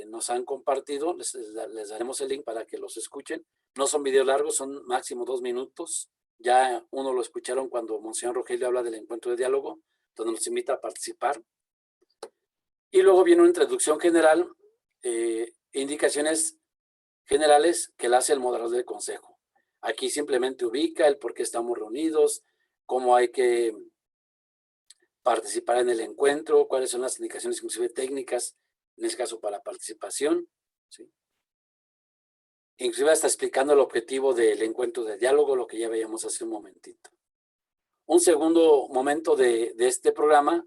Speaker 1: nos han compartido. Les daremos el link para que los escuchen. No son videos largos, son máximo 2 minutos. Ya uno lo escucharon cuando Monseñor Rogelio habla del encuentro de diálogo, donde nos invita a participar. Y luego viene una introducción general, indicaciones generales que la hace el moderador del consejo. Aquí simplemente ubica el por qué estamos reunidos, cómo hay que participar en el encuentro, cuáles son las indicaciones inclusive técnicas, en este caso para participación, ¿sí? Inclusive hasta explicando el objetivo del encuentro de diálogo, lo que ya veíamos hace un momentito. Un segundo momento de este programa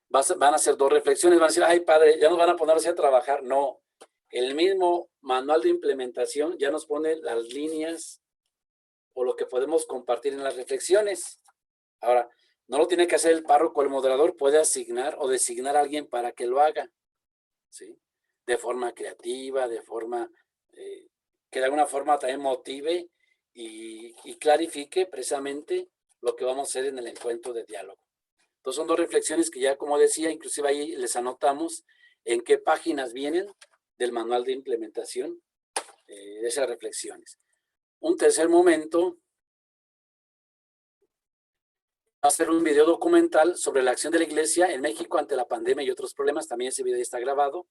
Speaker 1: van a ser 2 reflexiones. Van a decir, ay padre, ya nos van a poner así a trabajar. No, el mismo manual de implementación ya nos pone las líneas o lo que podemos compartir en las reflexiones. Ahora, no lo tiene que hacer el párroco, el moderador puede asignar o designar a alguien para que lo haga, ¿sí? De forma creativa, de forma que de alguna forma también motive y clarifique precisamente lo que vamos a hacer en el encuentro de diálogo. Entonces son 2 reflexiones que ya, como decía, inclusive ahí les anotamos en qué páginas vienen del manual de implementación de esas reflexiones. Un tercer momento va a ser un video documental sobre la acción de la Iglesia en México ante la pandemia y otros problemas. También ese video ya está grabado,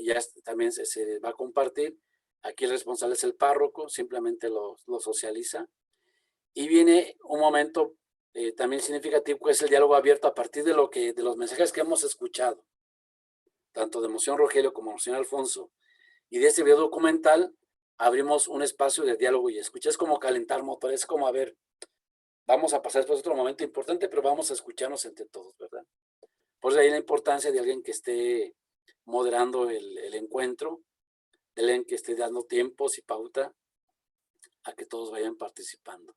Speaker 1: ya también se va a compartir. Aquí el responsable es el párroco, simplemente lo socializa. Y viene un momento también significativo, que es el diálogo abierto a partir de los mensajes que hemos escuchado, tanto de Monseñor Rogelio como de Monseñor Alfonso. Y de este video documental abrimos un espacio de diálogo y escucha. Es como calentar motores, es como, a ver, vamos a pasar después otro momento importante, pero vamos a escucharnos entre todos, ¿verdad? Por eso ahí la importancia de alguien que esté moderando el encuentro, de alguien que esté dando tiempos y pauta a que todos vayan participando.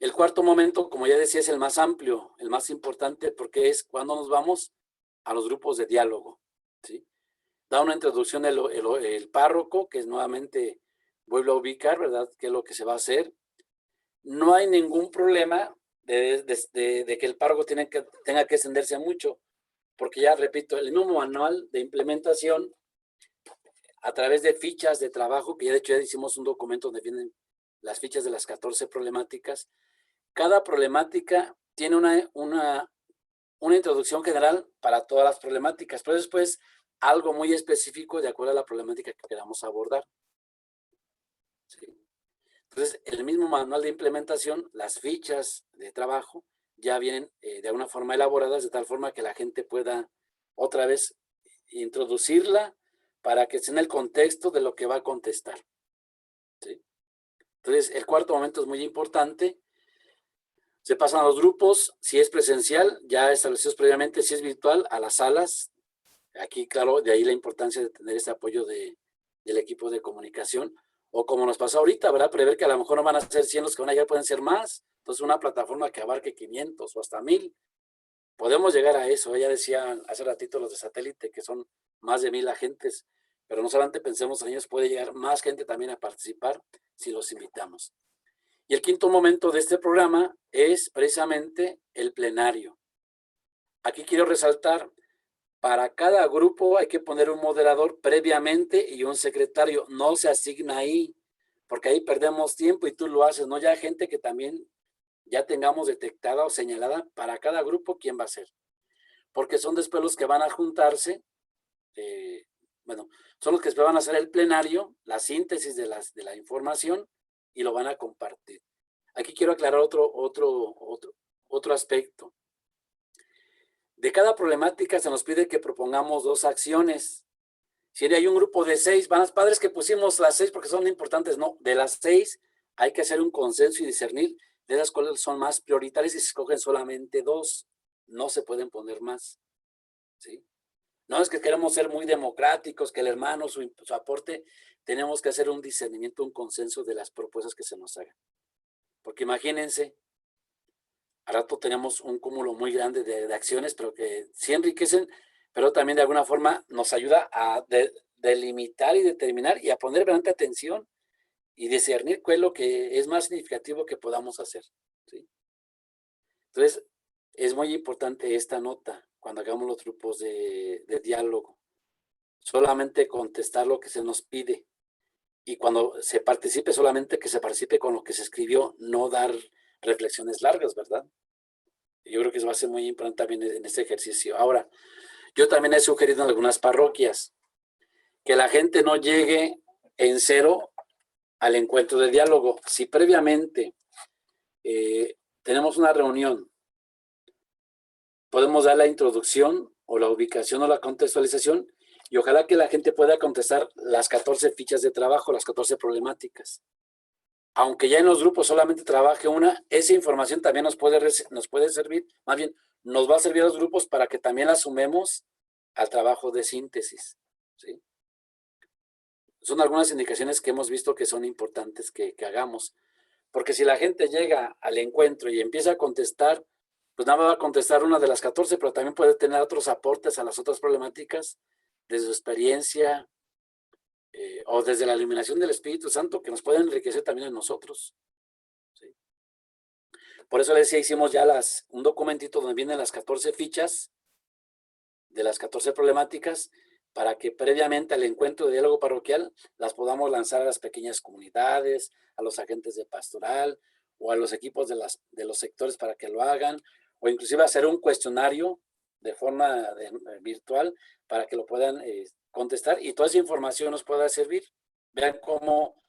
Speaker 1: El cuarto momento, como ya decía, es el más amplio, el más importante, porque es cuando nos vamos a los grupos de diálogo, ¿sí? Da una introducción el párroco, que es nuevamente vuelve a ubicar, ¿verdad?, qué es lo que se va a hacer. No hay ningún problema de que el párroco tenga que extenderse mucho, porque ya repito, el mismo manual de implementación, a través de fichas de trabajo, que ya de hecho ya hicimos un documento donde vienen las fichas de las 14 problemáticas. Cada problemática tiene una introducción general para todas las problemáticas, pero después algo muy específico de acuerdo a la problemática que queramos abordar. ¿Sí? Entonces, el mismo manual de implementación, las fichas de trabajo, ya vienen de alguna forma elaboradas, de tal forma que la gente pueda otra vez introducirla para que esté en el contexto de lo que va a contestar. ¿Sí? Entonces, el cuarto momento es muy importante. Se pasan a los grupos, si es presencial, ya establecidos previamente, si es virtual, a las salas. Aquí, claro, de ahí la importancia de tener ese apoyo del equipo de comunicación. O como nos pasó ahorita, ¿verdad? Prever que a lo mejor no van a ser 100 los que van a llegar, pueden ser más. Entonces, una plataforma que abarque 500 o hasta 1000. Podemos llegar a eso. Ya decían hace ratito los de satélite que son más de 1000 agentes. Pero no solamente pensemos en ellos, puede llegar más gente también a participar si los invitamos. Y el quinto momento de este programa es precisamente el plenario. Aquí quiero resaltar, para cada grupo hay que poner un moderador previamente y un secretario. No se asigna ahí, porque ahí perdemos tiempo y tú lo haces, ¿no? Ya hay gente que también ya tengamos detectada o señalada para cada grupo quién va a ser. Porque son después los que van a juntarse, son los que después van a hacer el plenario, la síntesis de la información y lo van a compartir. Aquí quiero aclarar otro aspecto. De cada problemática se nos pide que propongamos 2 acciones. Si hay un grupo de 6, van los padres que pusimos las 6 porque son importantes, no. De las 6 hay que hacer un consenso y discernir de las cuales son más prioritarias y se escogen solamente 2. No se pueden poner más, ¿sí? No es que queremos ser muy democráticos, que el hermano, su aporte, tenemos que hacer un discernimiento, un consenso de las propuestas que se nos hagan. Porque imagínense, al rato tenemos un cúmulo muy grande de acciones, pero que sí enriquecen, pero también de alguna forma nos ayuda a delimitar y determinar y a poner bastante atención y discernir cuál es lo que es más significativo que podamos hacer, ¿sí? Entonces, es muy importante esta nota cuando hagamos los grupos de diálogo. Solamente contestar lo que se nos pide. Y cuando se participe, solamente que se participe con lo que se escribió, no dar reflexiones largas, ¿verdad? Yo creo que eso va a ser muy importante también en este ejercicio. Ahora, yo también he sugerido en algunas parroquias que la gente no llegue en cero al encuentro de diálogo. Si previamente tenemos una reunión, podemos dar la introducción o la ubicación o la contextualización y ojalá que la gente pueda contestar las 14 fichas de trabajo, las 14 problemáticas. Aunque ya en los grupos solamente trabaje una, esa información también nos puede servir, más bien nos va a servir a los grupos para que también la sumemos al trabajo de síntesis, ¿sí? Son algunas indicaciones que hemos visto que son importantes que hagamos. Porque si la gente llega al encuentro y empieza a contestar, pues nada más va a contestar una de las 14, pero también puede tener otros aportes a las otras problemáticas desde su experiencia o desde la iluminación del Espíritu Santo que nos pueden enriquecer también a nosotros, ¿sí? Por eso les decía, hicimos ya un documentito donde vienen las 14 fichas de las 14 problemáticas para que previamente al encuentro de diálogo parroquial las podamos lanzar a las pequeñas comunidades, a los agentes de pastoral o a los equipos de los sectores para que lo hagan, o inclusive hacer un cuestionario de forma virtual para que lo puedan contestar y toda esa información nos pueda servir. Vean cómo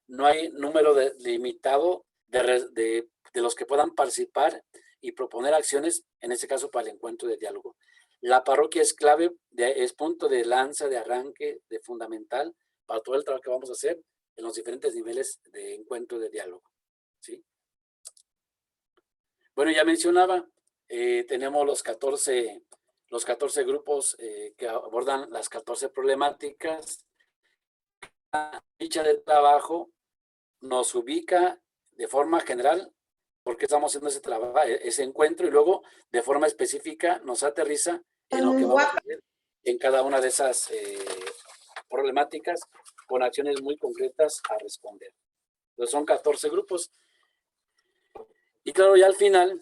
Speaker 1: no hay número limitado de los que puedan participar y proponer acciones, en este caso para el encuentro de diálogo. La parroquia es clave, es punto de lanza, de arranque, de fundamental para todo el trabajo que vamos a hacer en los diferentes niveles de encuentro de diálogo, ¿sí? Bueno, ya mencionaba, tenemos los 14 grupos que abordan las 14 problemáticas. La ficha de trabajo nos ubica de forma general porque estamos haciendo ese trabajo, ese encuentro, y luego de forma específica nos aterriza en lo que vamos a hacer en cada una de esas problemáticas con acciones muy concretas a responder. Entonces son 14 grupos. Y claro, ya al final,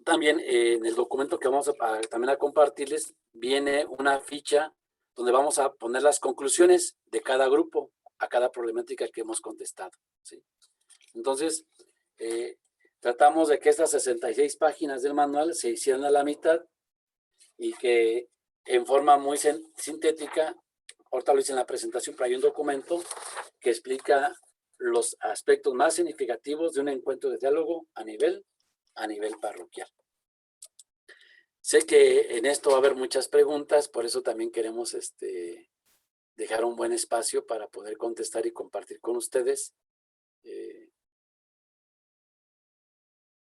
Speaker 1: también en el documento que vamos también a compartirles, viene una ficha donde vamos a poner las conclusiones de cada grupo a cada problemática que hemos contestado, ¿sí? Entonces, tratamos de que estas 66 páginas del manual se hicieran a la mitad y que en forma muy sintética, ahorita lo hice en la presentación, pero hay un documento que explica los aspectos más significativos de un encuentro de diálogo a nivel parroquial. Sé que en esto va a haber muchas preguntas, por eso también queremos dejar un buen espacio para poder contestar y compartir con ustedes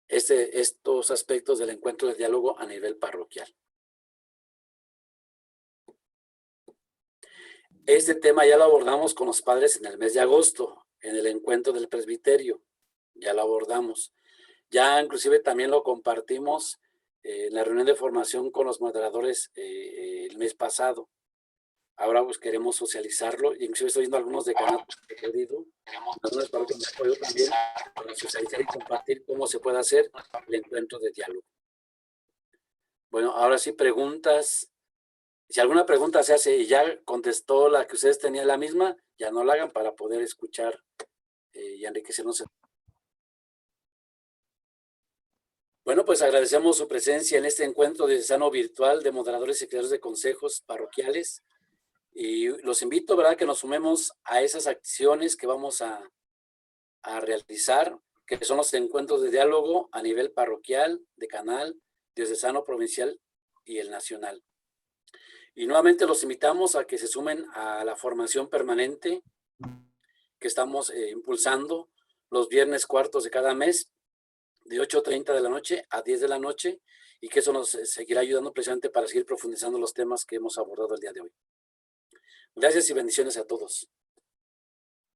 Speaker 1: estos aspectos del encuentro de diálogo a nivel parroquial. Este tema ya lo abordamos con los padres en el mes de agosto, en el encuentro del presbiterio. Ya lo abordamos. Ya inclusive también lo compartimos en la reunión de formación con los moderadores el mes pasado. Ahora pues queremos socializarlo, y inclusive estoy viendo algunos decanatos que he pedido, algunos para que me apoyo también para socializar y compartir cómo se puede hacer el encuentro de diálogo. Bueno, ahora sí, preguntas. Si alguna pregunta se hace y ya contestó la que ustedes tenían la misma, ya no la hagan para poder escuchar y enriquecernos. Bueno, pues agradecemos su presencia en este encuentro diocesano virtual de moderadores y creadores de consejos parroquiales. Y los invito, ¿verdad?, que nos sumemos a esas acciones que vamos a realizar, que son los encuentros de diálogo a nivel parroquial, decanal, diocesano, provincial y el nacional. Y nuevamente los invitamos a que se sumen a la formación permanente que estamos impulsando los viernes cuartos de cada mes, de 8:30 de la noche a 10 de la noche, y que eso nos seguirá ayudando precisamente para seguir profundizando los temas que hemos abordado el día de hoy. Gracias y bendiciones a todos.